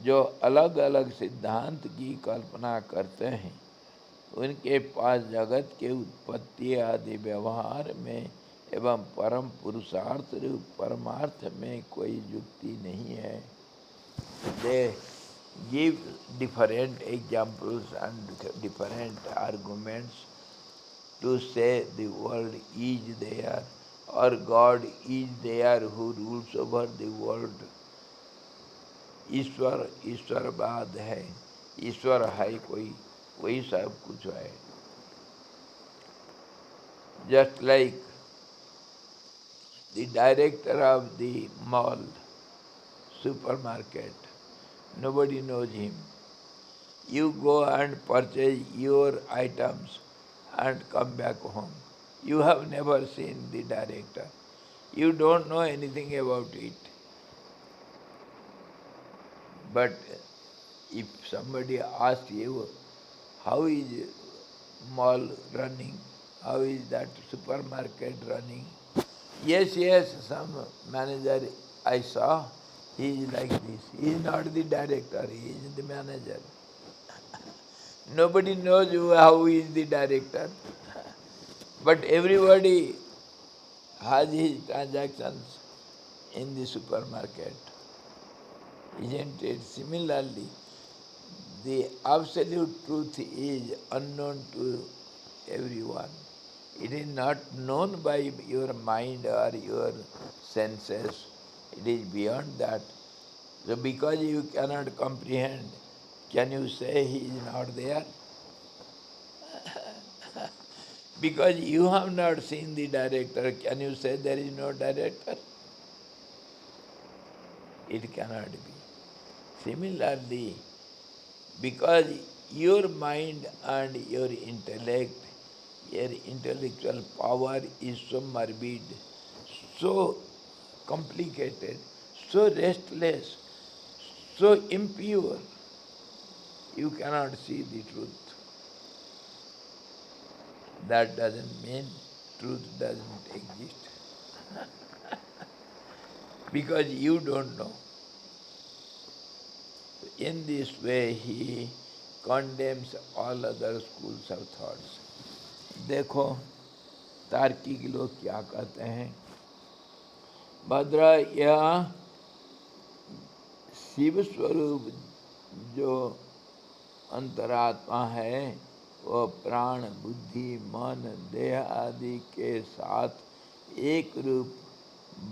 Speaker 1: जो अलग अलग सिद्धांत की कल्पना करते हैं, उनके पास जगत के उत्पत्ति आदि व्यवहार में एवं परम पुरुषार्थ रूप परमार्थ में कोई युक्ति नहीं है। They give different examples and different arguments to say the world is there और god is there who rules over the world. ईश्वर ईश्वरवाद है, ईश्वर है कोई, वही सब कुछ है। Just like the director of the mall, supermarket, nobody knows him. You go and purchase your items and come back home. You have never seen the director. You don't know anything about it. But if somebody asks you, how is mall running? How is that supermarket running? Yes, some manager I saw, he is like this. He is not the director, he is the manager. Nobody knows how he is the director. But everybody has his transactions in the supermarket. Isn't it? Similarly, the absolute truth is unknown to everyone. It is not known by your mind or your senses. It is beyond that. So because you cannot comprehend, can you say he is not there? Because you have not seen the director, can you say there is no director? It cannot be. Similarly, because your mind and your intellect, your intellectual power is so morbid, so complicated, so restless, so impure, you cannot see the truth. That doesn't mean truth doesn't exist. Because you don't know. In this way, he condemns all other schools of thoughts. देखो तार्किक लोग क्या कहते हैं। भद्र यह शिव स्वरूप जो अंतरात्मा है वो प्राण बुद्धि मन देह आदि के साथ एक रूप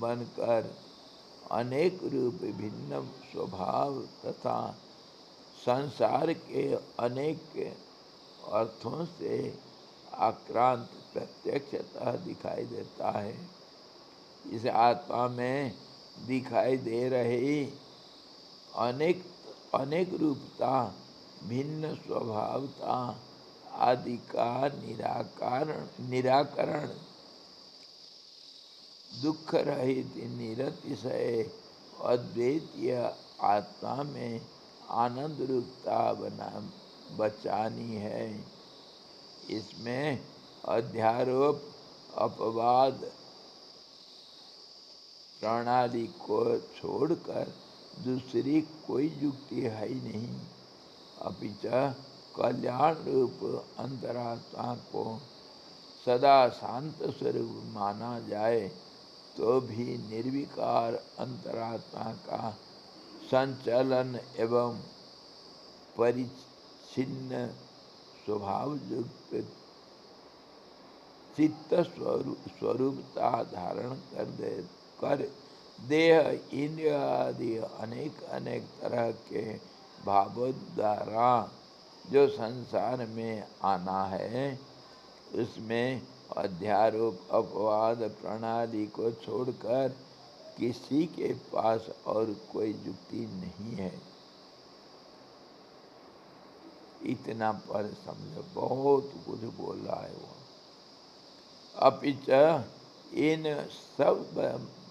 Speaker 1: बनकर अनेक रूप भिन्न स्वभाव तथा संसार के अनेक अर्थों से आक्रांत प्रत्यक्षतः दिखाई देता है। इस आत्मा में दिखाई दे रही अनेक अनेक रूपता भिन्न स्वभावता आदि का निराकरण दुख रहित निरतिशय अद्वैतीय आत्मा में आनंद रूपता बचानी है। इसमें अध्यारोप अपवाद प्रणाली को छोड़कर दूसरी कोई युक्ति है ही नहीं। अपिच कल्याण रूप अंतरात्मा को सदा शांत स्वरूप माना जाए तो भी निर्विकार अंतरात्मा का संचलन एवं छिन्न स्वभाव युक्त चित्त स्वरूपता धारण कर देह इंद्रिय आदि अनेक अनेक तरह के भावों द्वारा जो संसार में आना है, उसमें अध्यारोप अपवाद प्रणाली को छोड़कर किसी के पास और कोई युक्ति नहीं है। इतना पर समझो, बहुत कुछ बोल रहा है वो। अपिच इन सब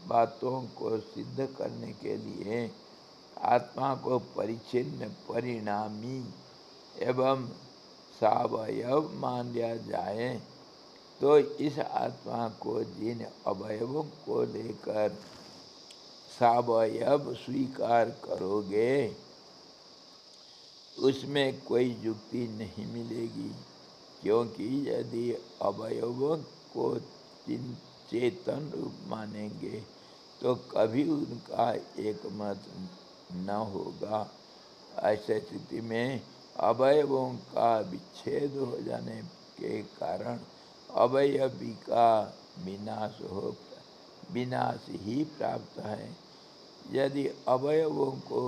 Speaker 1: बातों को सिद्ध करने के लिए आत्मा को परिच्छिन्न परिणामी एवं सावयव मान लिया जाए तो इस आत्मा को जिन अवयवों को लेकर सावयव स्वीकार करोगे उसमें कोई युक्ति नहीं मिलेगी, क्योंकि यदि अवयवों को चेतन रूप मानेंगे तो कभी उनका एक मत न होगा। ऐसे स्थिति में अवयवों का विच्छेद हो जाने के कारण अवयवी का विनाश ही प्राप्त है। यदि अवयवों को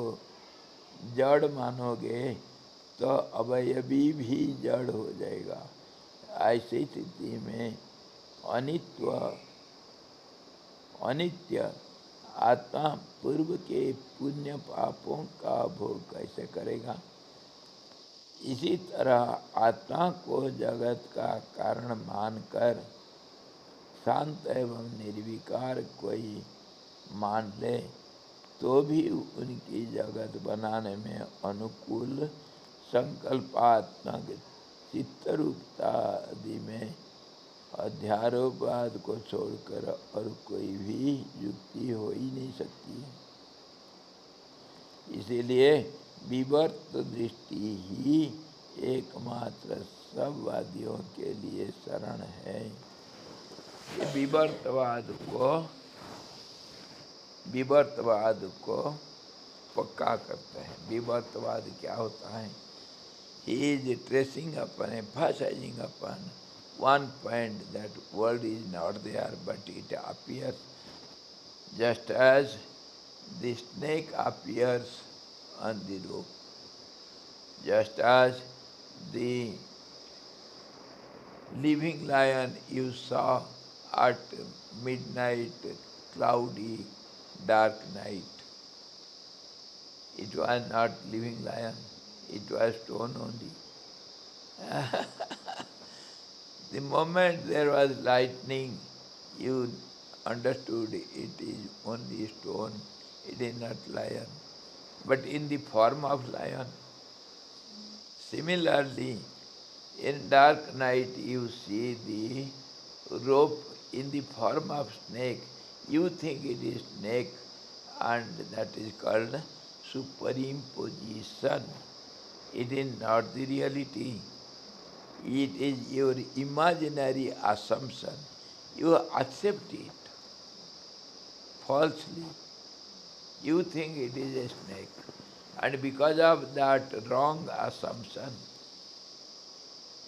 Speaker 1: जड़ मानोगे तो अवयवी भी जड़ हो जाएगा। ऐसी स्थिति में अनित्य आत्मा पूर्व के पुण्य पापों का भोग कैसे करेगा। इसी तरह आत्मा को जगत का कारण मानकर शांत एवं निर्विकार कोई मान ले तो भी उनकी जगत बनाने में अनुकूल संकल्पात्मक चित्तरूपता आदि में अध्यारोपवाद को छोड़कर और कोई भी युक्ति हो ही नहीं सकती है। इसीलिए विवर्त दृष्टि ही एकमात्र सब वादियों के लिए शरण है। ये विवर्तवाद को पक्का करते हैं। विवर्तवाद क्या होता है? He is tracing upon, emphasizing upon one point that world is not there, but it appears just as the snake appears on the rope, just as the living lion you saw at midnight, cloudy, dark night. It was not living lion, it was stone only. The moment there was lightning, you understood it is only stone, it is not lion, but in the form of lion. Similarly, in dark night you see the rope in the form of snake. You think it is snake, and that is called superimposition. It is not the reality. It is your imaginary assumption. You accept it falsely. You think it is a snake. And because of that wrong assumption,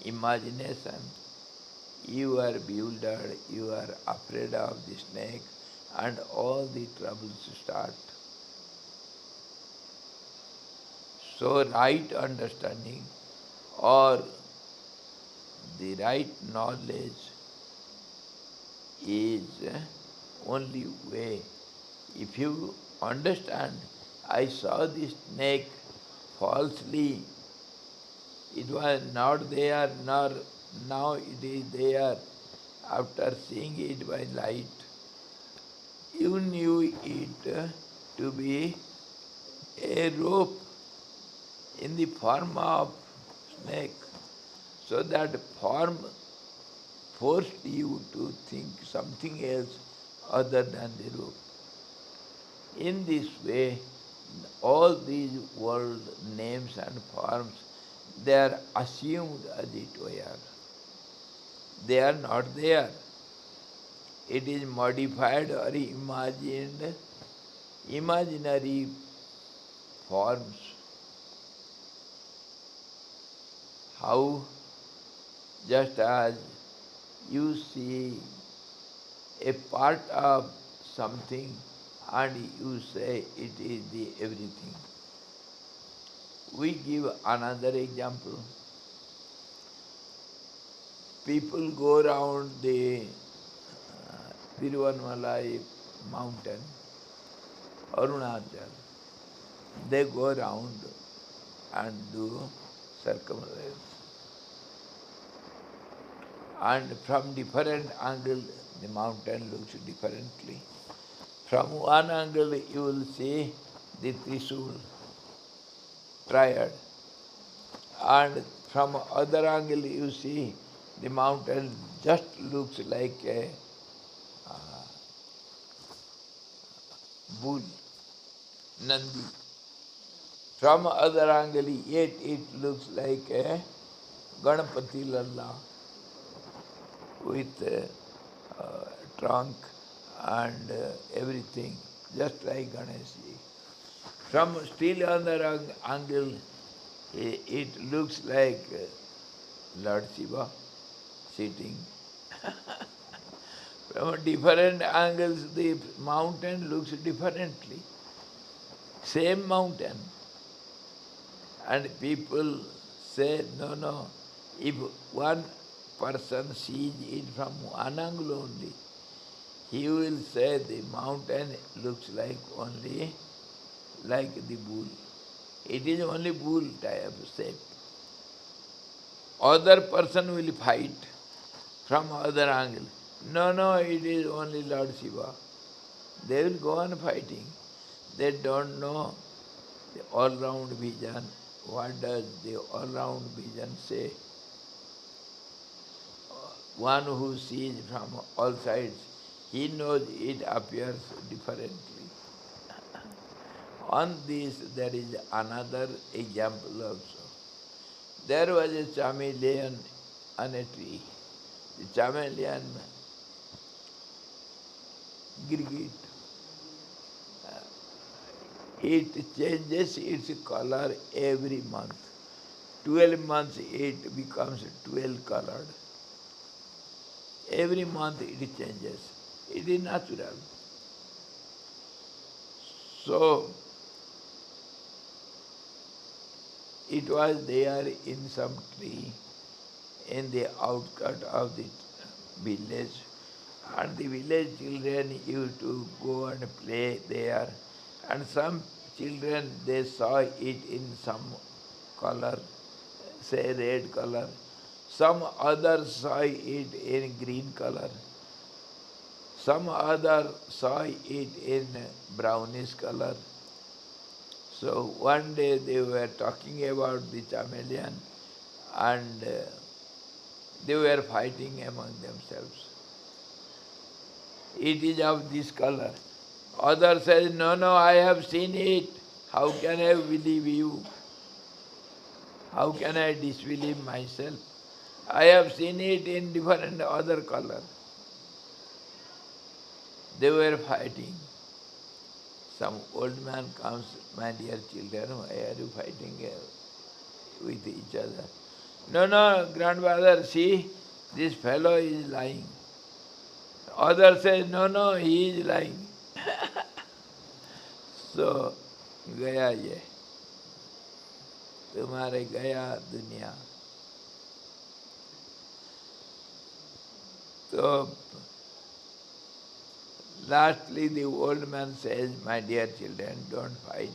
Speaker 1: imagination, you are bewildered, you are afraid of the snake, and all the troubles start. So right understanding or the right knowledge is only way. If you understand, I saw the snake falsely, it was not there, nor now it is there. After seeing it by light, you knew it to be a rope in the form of snake. So that form forced you to think something else other than the rope. In this way, all these world names and forms, they are assumed as it were. They are not there. It is modified or imagined, imaginary forms. how just as you see a part of something and you say it is the everything. We give another example. People go around the Tiruvannamalai mountain, Arunachal. They go around and do circumference. And from different angle, the mountain looks differently. From one angle, you will see the Trishul, triad. And from other angle, you see the mountain just looks like a bull, Nandi. From other angle, yet it looks like a Ganapati Lalla with trunk and everything, just like Ganeshji. From still other angle, it looks like Lord Shiva sitting. From different angles, the mountain looks differently. Same mountain. And people say, no, no, if one person sees it from one angle only, he will say the mountain looks like only like the bull. It is only bull type shape. Other person will fight from other angle. No, no, it is only Lord Shiva. They will go on fighting. They don't know the all-round vision. What does the all-round vision say? One who sees from all sides, he knows it appears differently. On this, there is another example also. There was a chameleon on a tree. The chameleon girgit. It changes its color every month. 12 months it becomes 12 colored. Every month it changes. It is natural. So, it was there in some tree in the outskirt of the village, and the village children used to go and play there, and some children, they saw it in some color, say red color. Some others saw it in green color. Some others saw it in brownish color. So one day they were talking about the chameleon and they were fighting among themselves. It is of this color. Other says, no, no, I have seen it. How can I believe you? How can I disbelieve myself? I have seen it in different other color. They were fighting. Some old man comes, my dear children, why are you fighting with each other? No, no, grandfather, see, this fellow is lying. Other says, no, no, he is lying. So, गया ये तुम्हारे गया दुनिया. So, lastly the old man says, my dear children, don't fight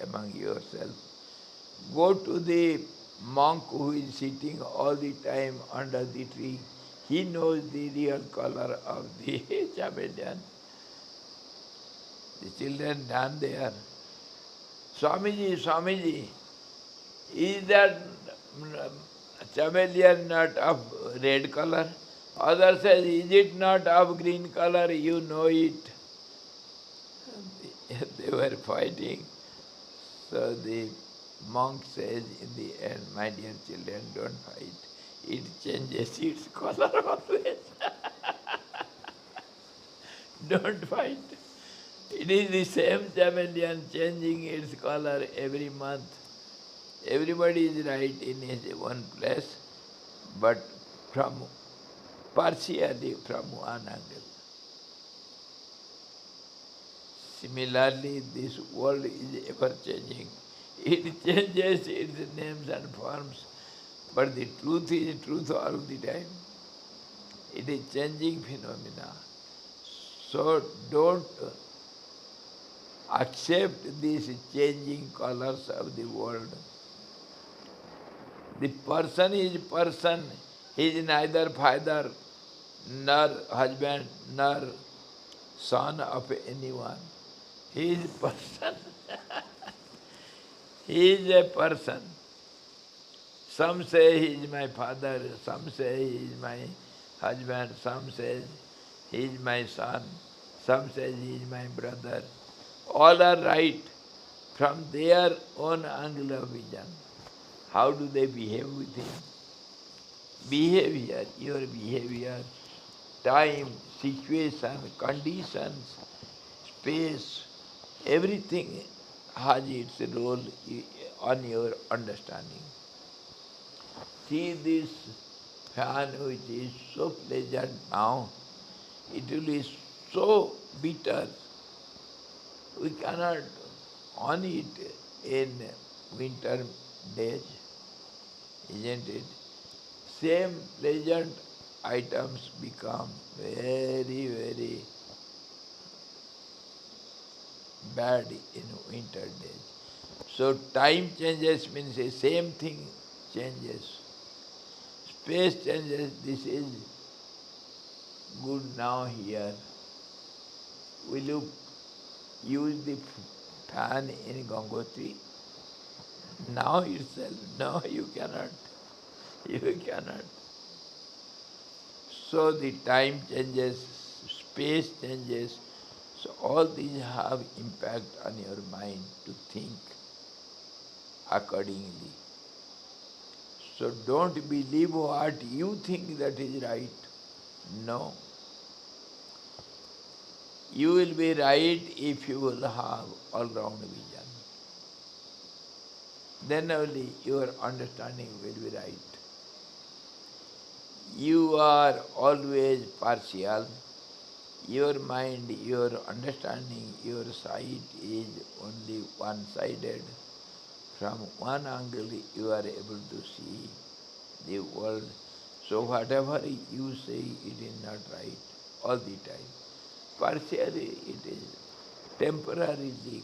Speaker 1: among yourselves. Go to the monk who is sitting all the time under the tree. He knows the real color of the chameleon. The children ran there. Swamiji, Swamiji, is that chameleon not of red color? Other says, is it not of green color? You know it. They were fighting. So the monk says in the end, my dear children, don't fight. It changes its color always. Don't fight. It is the same chameleon changing its color every month. Everybody is right in his own place, but from partially from one angle. Similarly, this world is ever changing. It changes its names and forms, but the truth is truth all the time. It is changing phenomena. So don't accept these changing colors of the world. The person is person. He is neither father, nor husband, nor son of anyone. He is person. He is a person. Some say he is my father, some say he is my husband, some say he is my son, some say he is my brother. All are right from their own angle of vision. How do they behave with him? Behavior, your behavior, time, situation, conditions, space, everything has its role on your understanding. See this fan which is so pleasant now, it will be so bitter. We cannot on it in winter days, isn't it? Same pleasant items become very, very bad in winter days. So time changes means the same thing changes. Space changes, this is good now here. Will you use the fan in Gangotri? Now itself, no, you cannot. You cannot. So the time changes, space changes, so all these have impact on your mind to think accordingly. So don't believe what you think that is right. No. You will be right if you will have all-round vision. Then only your understanding will be right. You are always partial. Your mind, your understanding, your sight is only one-sided. From one angle you are able to see the world. So whatever you say, it is not right all the time. Partially it is temporarily.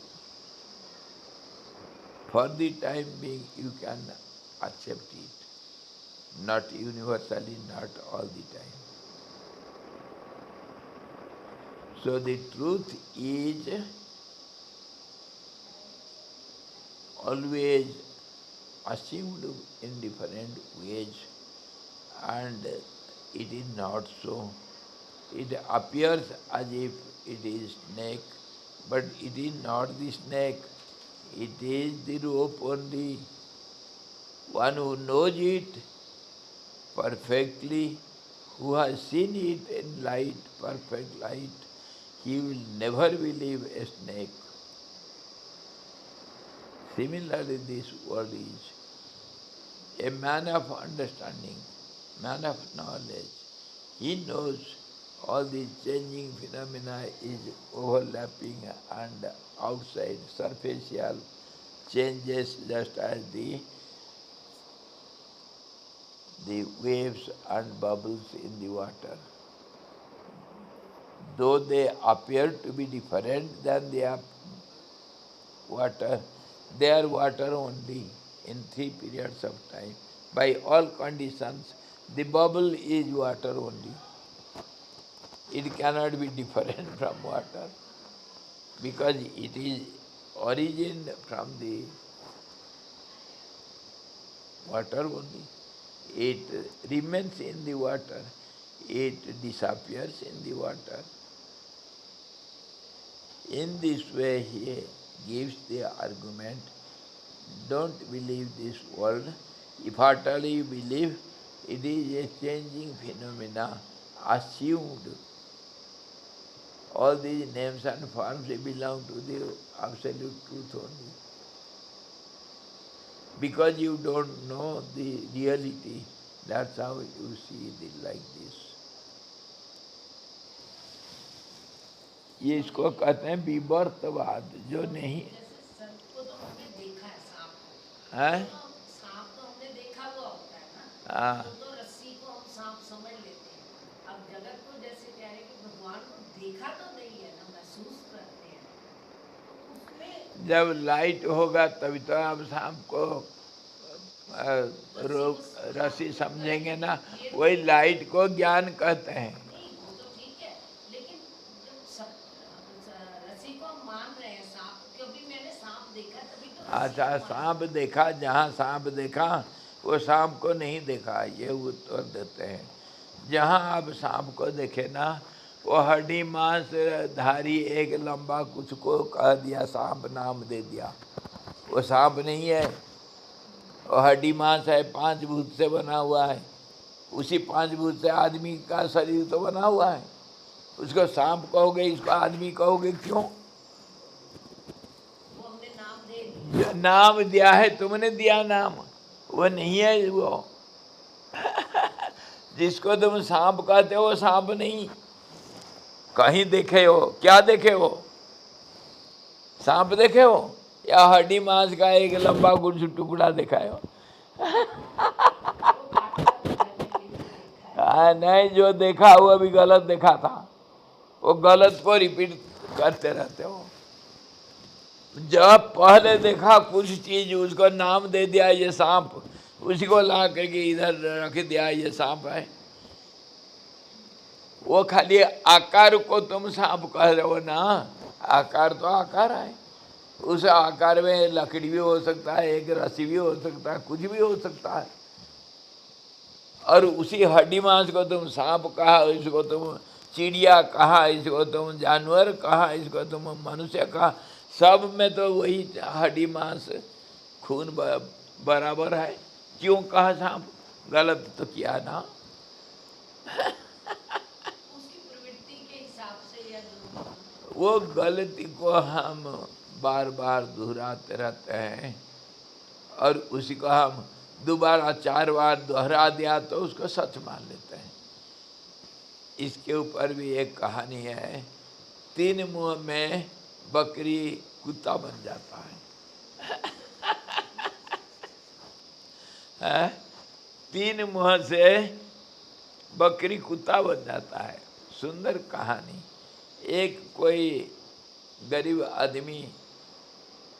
Speaker 1: For the time being you can accept it. Not universally, not all the time. So the truth is always assumed in different ways, and it is not so. It appears as if it is snake, but it is not the snake. It is the rope only. One who knows it perfectly, who has seen it in light, perfect light, he will never believe a snake. Similarly, this world is a man of understanding, man of knowledge. He knows all these changing phenomena is overlapping and outside superficial changes just as the waves and bubbles in the water. Though they appear to be different than the water, they are water only in 3 periods of time. By all conditions, the bubble is water only. It cannot be different from water because it is origin from the water only. It remains in the water. It disappears in the water. In this way he gives the argument, don't believe this world. If at all you believe, it is a changing phenomena, assumed. All these names and forms belong to the absolute truth only. because you don't know the reality. That's how you see it like this. ये इसको कहते हैं विवर्तवाद, जो नहीं
Speaker 3: जैसे सर्प को तो हमने देखा है, सांप को
Speaker 1: है।
Speaker 3: सांप तो हमने देखा हुआ होता है ना,
Speaker 1: हाँ,
Speaker 3: तो रस्सी को हम सांप समझ लेते हैं। अब जगत को जैसे कह रहे हैं कि भगवान को देखा तो नहीं है ना, महसूस करते हैं, तो उसमें
Speaker 1: जब लाइट होगा तभी तो आप सांप को रस्सी समझेंगे ना। वही लाइट को ज्ञान कहते हैं।
Speaker 3: नहीं, वो तो ठीक है, लेकिन जब रस्सी को हम मान रहे हैं सांप, क्योंकि मैंने सांप देखा तभी तो रस्सी
Speaker 1: अच्छा,
Speaker 3: को मान-
Speaker 1: सांप देखा, जहाँ सांप देखा वो सांप को नहीं देखा, ये उत्तर देते हैं। जहाँ आप सांप को देखे ना, वो हड्डी मांस धारी एक लंबा कुछ को कह दिया, सांप नाम दे दिया, वो सांप नहीं है। वो हड्डी मांस है, 5 भूत से बना हुआ है। उसी 5 भूत से आदमी का शरीर तो बना हुआ है। उसको सांप कहोगे, इसको आदमी कहोगे, क्यों?
Speaker 3: वो हमने नाम दे दिया।
Speaker 1: जो नाम दिया है, तुमने दिया नाम, वो नहीं है वो। जिसको तुम सांप कहते हो वो सांप नहीं। कहीं देखे हो? क्या देखे हो? सांप देखे हो या हड्डी मांस का एक लंबा कुछ टुकड़ा देखा हो? नहीं, जो देखा वो भी गलत देखा था। वो गलत को रिपीट करते रहते हो। जब पहले देखा कुछ चीज, उसको नाम दे दिया ये सांप, उसी को ला करके इधर रख दिया ये सांप है। वो खाली आकार को तुम सांप कह रहे हो ना, आकार तो आकार है। उस आकार में लकड़ी भी हो सकता है, एक रस्सी भी हो सकता है, कुछ भी हो सकता है। और उसी हड्डी मांस को तुम सांप कहा, इसको तुम चिड़िया कहा, इसको तुम जानवर कहा, इसको तुम मनुष्य कहा, सब में तो वही हड्डी मांस खून बराबर है। क्यों कहा सांप? गलत तो किया ना।
Speaker 3: उसकी प्रवृत्ति के हिसाब से या जो
Speaker 1: वो गलती को हम बार बार दोहराते रहते हैं, और उसी को हम दोबारा 4 बार दोहरा दिया तो उसको सच मान लेते हैं। इसके ऊपर भी एक कहानी है। 3 मुंह में बकरी कुत्ता बन जाता है। 3 मुंह से बकरी कुत्ता बन जाता है। सुंदर कहानी। एक कोई गरीब आदमी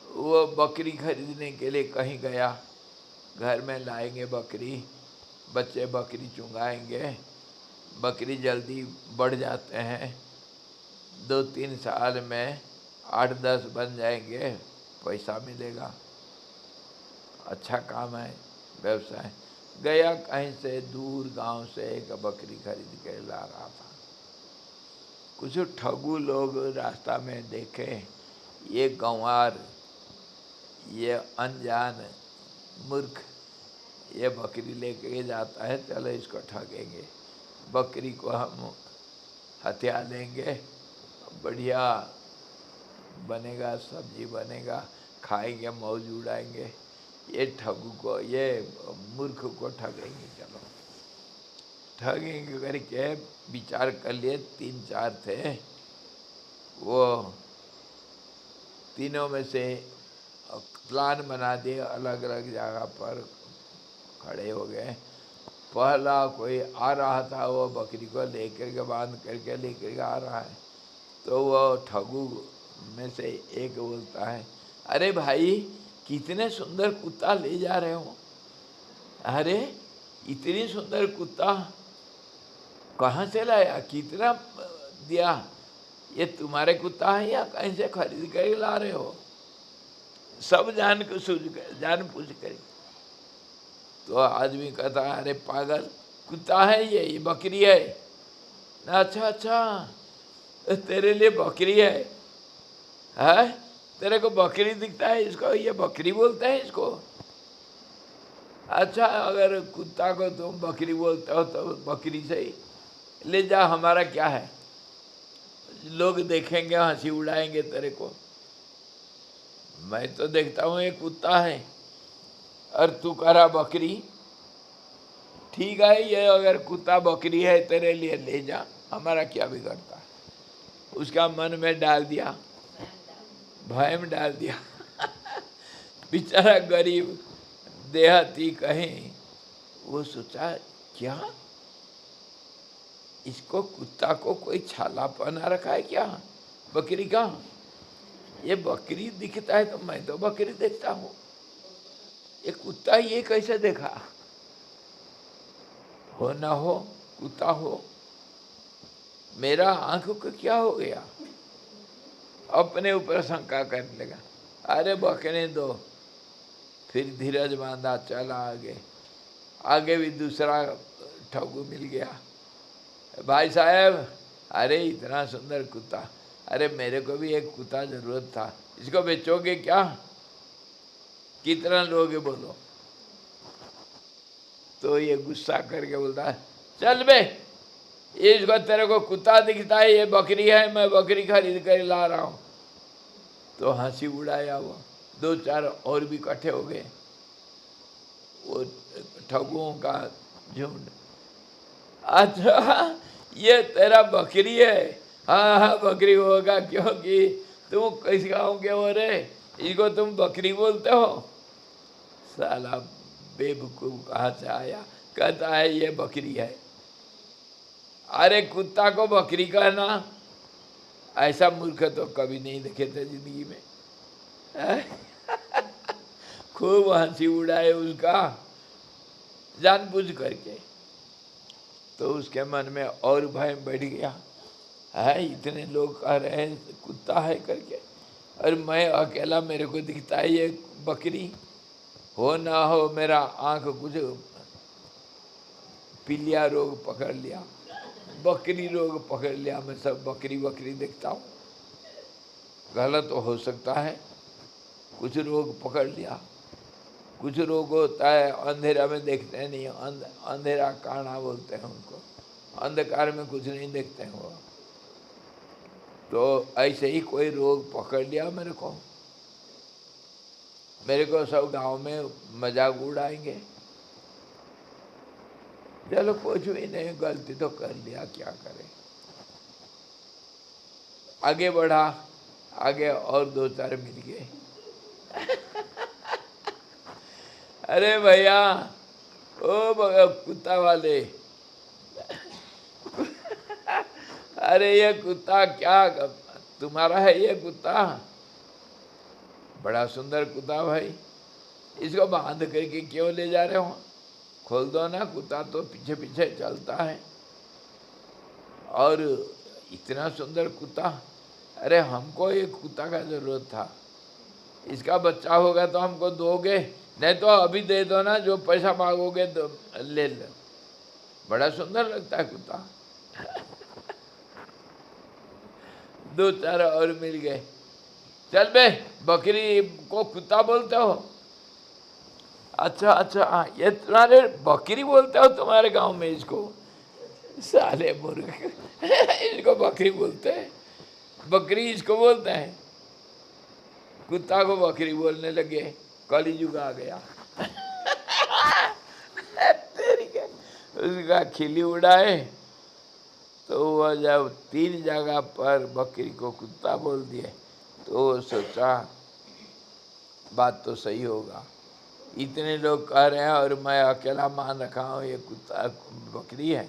Speaker 1: वो बकरी खरीदने के लिए कहीं गया। घर में लाएंगे बकरी, बच्चे बकरी चुंगाएंगे, बकरी जल्दी बढ़ जाते हैं। 2-3 साल में 8-10 बन जाएंगे, पैसा मिलेगा, अच्छा काम है, व्यवसाय। गया कहीं से दूर गांव से एक बकरी खरीद के ला रहा था। कुछ ठगू लोग रास्ता में देखे, ये गंवार, ये अनजान मूर्ख ये बकरी लेके जाता है, चलो इसको ठगेंगे। बकरी को हम हत्या देंगे, बढ़िया बनेगा, सब्जी बनेगा, खाएंगे, मौज उड़ाएंगे। ये ठगू को, ये मूर्ख को ठगेंगे, चलो ठगेंगे करके विचार कर लिए। 3-4 थे, वो तीनों में से प्लान बना दिए, अलग अलग जगह पर खड़े हो गए। पहला कोई आ रहा था, वो बकरी को लेकर के बांध करके लेकर के आ रहा है, तो वो ठगू में से एक बोलता है, अरे भाई कितने सुंदर कुत्ता ले जा रहे हो, अरे इतनी सुंदर कुत्ता कहाँ से लाया, कितना दिया, ये तुम्हारे कुत्ता है या कहीं से खरीद कर ला रहे हो? सब जान पूछ कर। तो आदमी कहता है, अरे पागल, कुत्ता है ये बकरी है ना। अच्छा, तेरे लिए बकरी है? तेरे को बकरी दिखता है, इसको ये बकरी बोलते हैं इसको? अच्छा, अगर कुत्ता को तुम बकरी बोलते हो तो बकरी से ही ले जा, हमारा क्या है, लोग देखेंगे, हंसी उड़ाएंगे तेरे को। मैं तो देखता हूँ ये कुत्ता है, और तू करा बकरी, ठीक है, ये अगर कुत्ता बकरी है तेरे लिए ले जा, हमारा क्या बिगड़ता है। उसका मन में डाल दिया, भय में डाल दिया। बेचारा गरीब देहाती कहीं, वो सोचा क्या इसको कुत्ता को कोई छाला पहना रखा है क्या बकरी का, ये बकरी दिखता है तो मैं तो बकरी देखता हूँ, ये कुत्ता ये कैसे देखा, हो ना हो कुत्ता हो, मेरा आंख को क्या हो गया। अपने ऊपर शंका करने लगा, अरे बकने दो। फिर धीरज बांधा, चला आगे। आगे भी दूसरा ठगू मिल गया, भाई साहब अरे इतना सुंदर कुत्ता, अरे मेरे को भी एक कुत्ता जरूरत था, इसको बेचोगे क्या, कितना लोगे बोलो। तो ये गुस्सा करके बोलता है, चल बे, इसको तेरे को कुत्ता दिखता है, ये बकरी है, मैं बकरी खरीद कर ला रहा हूँ। तो हंसी उड़ाया वो, दो चार और भी इकट्ठे हो गए, वो ठगुओं का झुंड। अच्छा ये तेरा बकरी है, हाँ हाँ बकरी होगा, क्योंकि तुम किस गाँव के हो रे, इसको तुम बकरी बोलते हो। साला बेवकूफ कहाँ से आया, कहता है ये बकरी है। अरे कुत्ता को बकरी कहना, ऐसा मूर्ख तो कभी नहीं देखे थे जिंदगी में। खूब हंसी उड़ाए उसका, जानबूझ करके। तो उसके मन में और भय बढ़ गया, है इतने लोग कह रहे हैं कुत्ता है करके, और मैं अकेला, मेरे को दिखता है ये बकरी, हो ना हो मेरा आंख कुछ पीलिया रोग पकड़ लिया, बकरी रोग पकड़ लिया, मैं सब बकरी बकरी देखता हूँ। गलत तो हो सकता है, कुछ रोग पकड़ लिया। कुछ रोग होता है अंधेरा में देखते नहीं, अंधेरा काना बोलते हैं उनको, अंधकार में कुछ नहीं देखते हैं वो। तो ऐसे ही कोई रोग पकड़ लिया मेरे को सब गांव में मजाक उड़ाएंगे। चलो कुछ भी नहीं, गलती तो कर लिया, क्या करें। आगे बढ़ा, आगे और दो चार मिल गए। अरे भैया ओ कुत्ता वाले, अरे ये कुत्ता क्या तुम्हारा है, ये कुत्ता बड़ा सुंदर कुत्ता भाई, इसको बांध करके क्यों ले जा रहे हो, खोल दो ना, कुत्ता तो पीछे पीछे चलता है, और इतना सुंदर कुत्ता, अरे हमको एक कुत्ता का जरूरत था, इसका बच्चा होगा तो हमको दोगे, नहीं तो अभी दे दो ना, जो पैसा मांगोगे तो ले लो, बड़ा सुंदर लगता है कुत्ता। दो चार और मिल गए, चल बे बकरी को कुत्ता बोलते हो, अच्छा अच्छा ये तुम्हारे बकरी बोलते हो तुम्हारे गांव में इसको, साले मूर्ख। इसको बकरी बोलते हैं, बकरी इसको बोलते हैं, कुत्ता को बकरी बोलने लगे, कलयुग आ गया। तेरी क्या, उसका खिली उड़ाए, तो वह जब 3 जगह पर बकरी को कुत्ता बोल दिए, तो सोचा बात तो सही होगा, इतने लोग कह रहे हैं और मैं अकेला मान रखा हूँ ये कुत्ता बकरी है,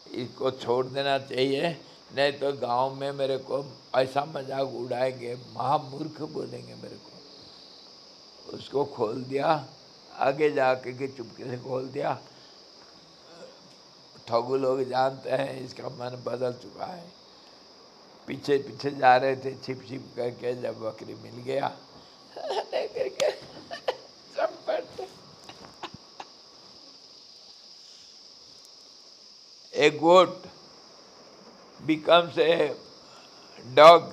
Speaker 1: इसको छोड़ देना चाहिए, नहीं तो गांव में मेरे को ऐसा मजाक उड़ाएंगे, महामूर्ख बोलेंगे मेरे को। उसको खोल दिया, आगे जाके के चुपके से खोल दिया। ठगू लोग जानते हैं इसका मन बदल चुका है, पीछे पीछे जा रहे थे छिप छिप करके, जब बकरी मिल गया करके चंपट। A goat becomes a dog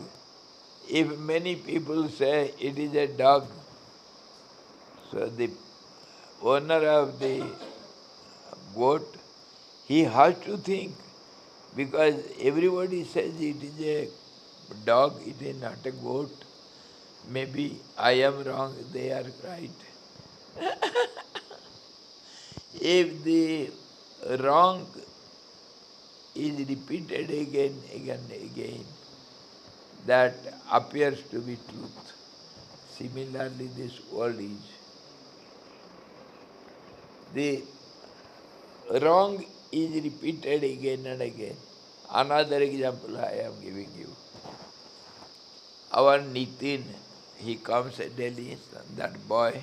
Speaker 1: if many people say it is a dog. So the owner of the goat, he has to think, because everybody says it is a dog, it is not a goat. Maybe I am wrong, they are right. If the wrong is repeated again, again, that appears to be truth. Similarly, this world is. The wrong is repeated again and again. Another example I am giving you. Our Nitin, he comes daily, that boy,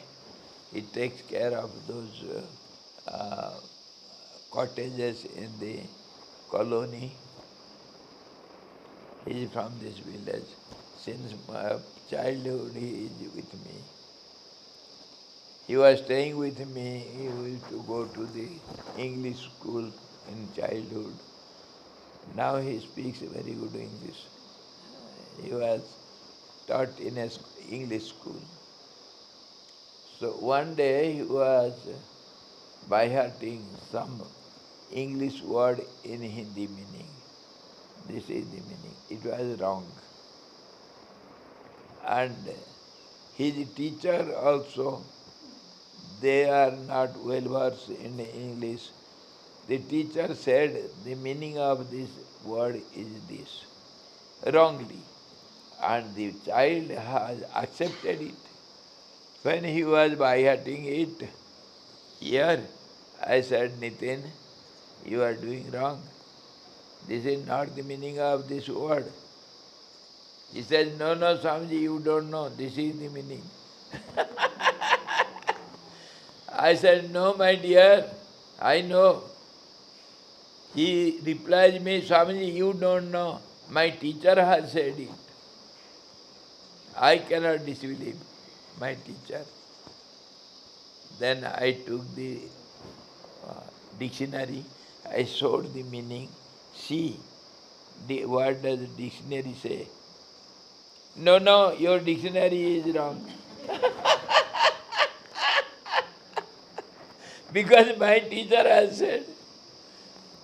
Speaker 1: he takes care of those cottages in the colony. He is from this village. Since my childhood, he is with me. He was staying with me. He used to go to the English school in childhood. Now he speaks very good English. He was taught in an English school. So one day he was by hearting some English word in Hindi meaning. This is the meaning. It was wrong. And his teacher also, they are not well versed in English. The teacher said the meaning of this word is this, wrongly. And the child has accepted it. When he was by hearting it, here I said, Nitin, you are doing wrong. This is not the meaning of this word. He said, no, Swamiji, you don't know. This is the meaning. I said, no, my dear, I know. He replies me, Swamiji, you don't know. My teacher has said it. I cannot disbelieve my teacher. Then I took the dictionary, I showed the meaning. See, what does the dictionary say? No, your dictionary is wrong. Because my teacher has said.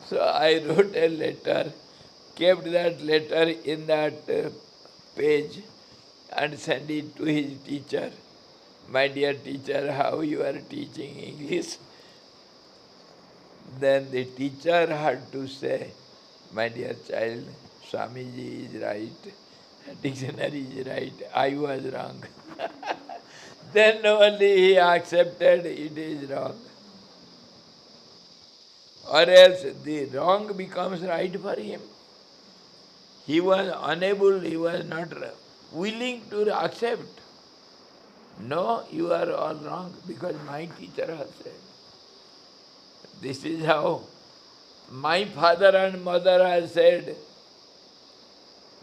Speaker 1: So I wrote a letter, kept that letter in that page and sent it to his teacher. My dear teacher, how you are teaching English? Then the teacher had to say, my dear child, Swamiji is right, dictionary is right, I was wrong. Then only he accepted it is wrong. Or else the wrong becomes right for him. He was unable, he was not willing to accept. No, you are all wrong because my teacher has said. This is how my father and mother has said,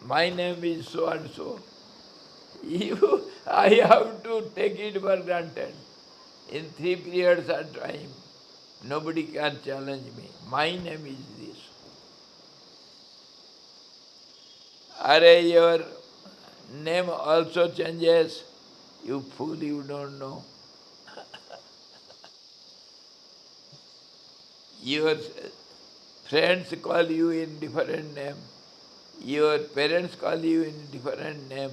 Speaker 1: my name is so and so. I have to take it for granted. In 3 periods of time, nobody can challenge me. My name is this. Are your name also changes? You fool, you don't know. Your friends call you in different name. Your parents call you in different name.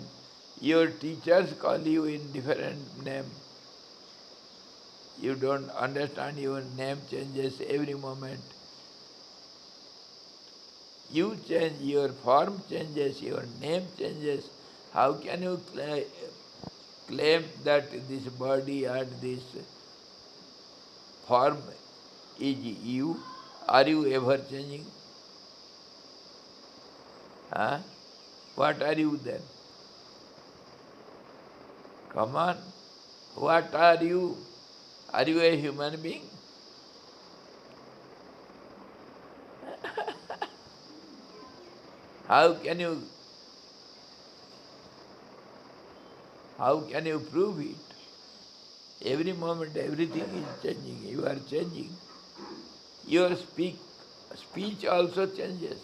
Speaker 1: Your teachers call you in different name. You don't understand, your name changes every moment. You change, your form changes, your name changes. How can you claim that this body and this form is you? Are you ever changing? Huh? What are you then? Come on. What are you? Are you a human being? How can you prove it? Every moment everything is changing. You are changing. Your speech also changes.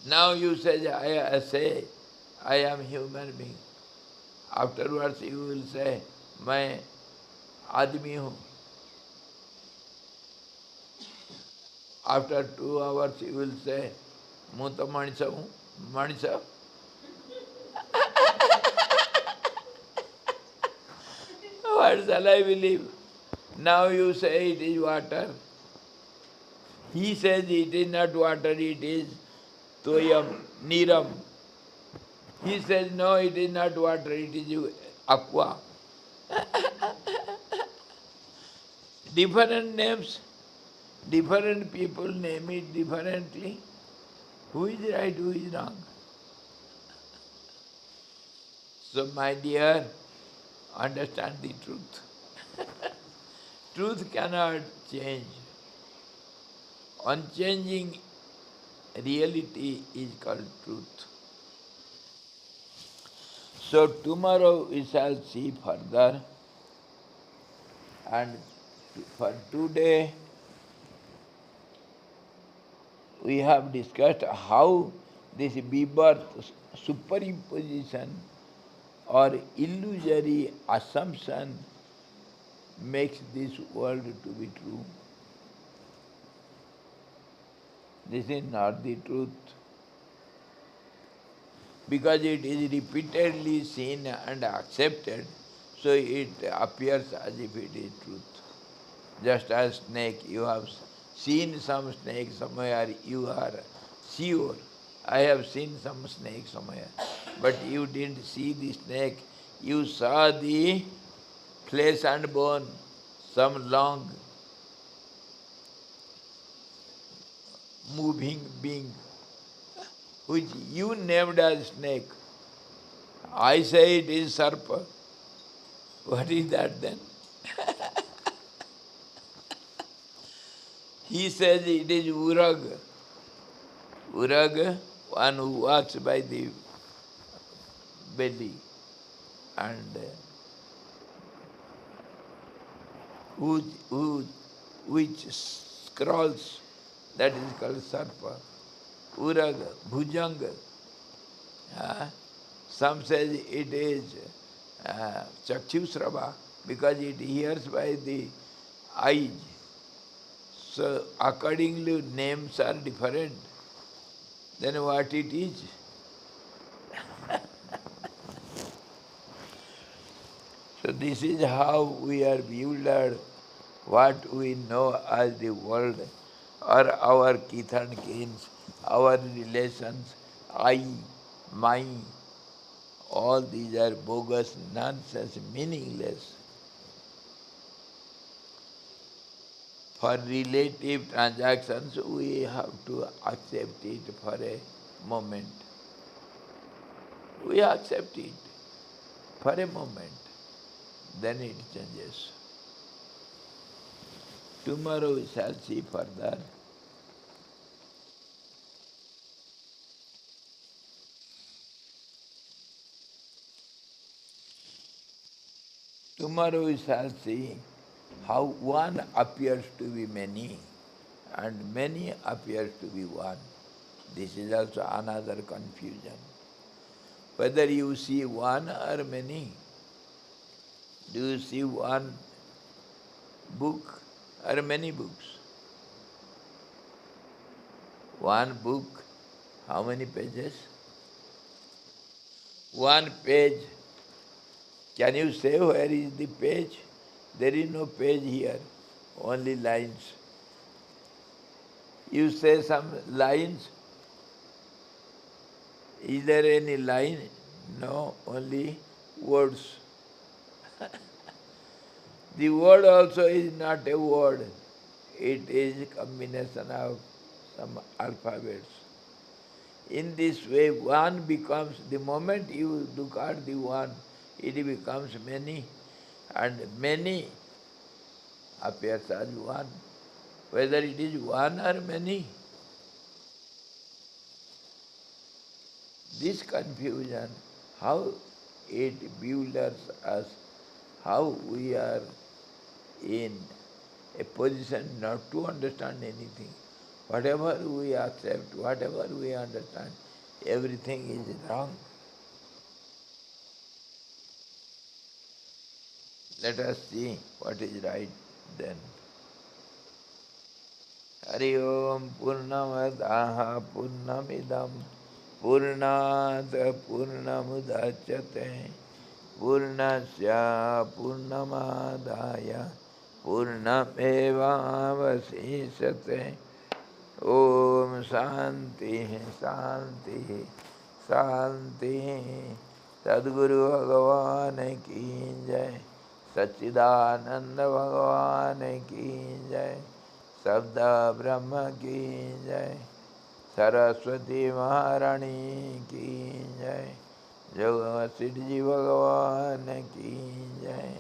Speaker 1: Now you say, I am human being. Afterwards you will say, मैं आदमी हूँ. After 2 hours you will say, मैं तो मनुष्य हूँ. मनुष्य. What shall I believe? Now you say it is water. He says it is not water, it is toyam, niram. He says no, it is not water, it is aqua. Different names, different people name it differently. Who is right, who is wrong? So my dear, understand the truth. Truth cannot change. Unchanging reality is called truth. So tomorrow we shall see further, and for today we have discussed how this rebirth superimposition or illusory assumption makes this world to be true. This is not the truth, because it is repeatedly seen and accepted, so it appears as if it is truth. Just as snake, you have seen some snake somewhere, you are sure, I have seen some snake somewhere, but you didn't see the snake, you saw the flesh and bone, some long moving being, which you named as snake. I say it is serpent. What is that then? He says it is urag. Urag, one who walks by the belly, and which scrolls, that is called sarpa. Urag, bhujanga. Some says it is chakshusrava, because it hears by the eyes. So accordingly names are different. Then what it is? So this is how we are viewed, what we know as the world, or our kith and kins, our relations, I, my, all these are bogus, nonsense, meaningless. For relative transactions, we have to accept it for a moment. We accept it for a moment, then it changes. Tomorrow we shall see further. Tomorrow we shall see how one appears to be many and many appears to be one. This is also another confusion. Whether you see one or many, do you see one book or many books? One book, how many pages? One page. Can you say where is the page? There is no page here, only lines. You say some lines. Is there any line? No, only words. The word also is not a word. It is a combination of some alphabets. In this way, one becomes, the moment you look at the one, it becomes many, and many appears as one. Whether it is one or many, this confusion, how it bewilders us, how we are in a position not to understand anything. Whatever we accept, whatever we understand, everything is wrong. Let us see what is right then. Hari Om Purnamadaha Purnamidam Purnat Purnamudachyate पूर्णस्य पूर्णमादाय पूर्णमेवावशिष्यते। ओम शांति शांति शांति। सद्गुरु भगवान की जय। सच्चिदानंद भगवान की जय। शब्द ब्रह्म की जय। सरस्वती महारानी की जय। जो वशिष्ठ जी भगवान की जय।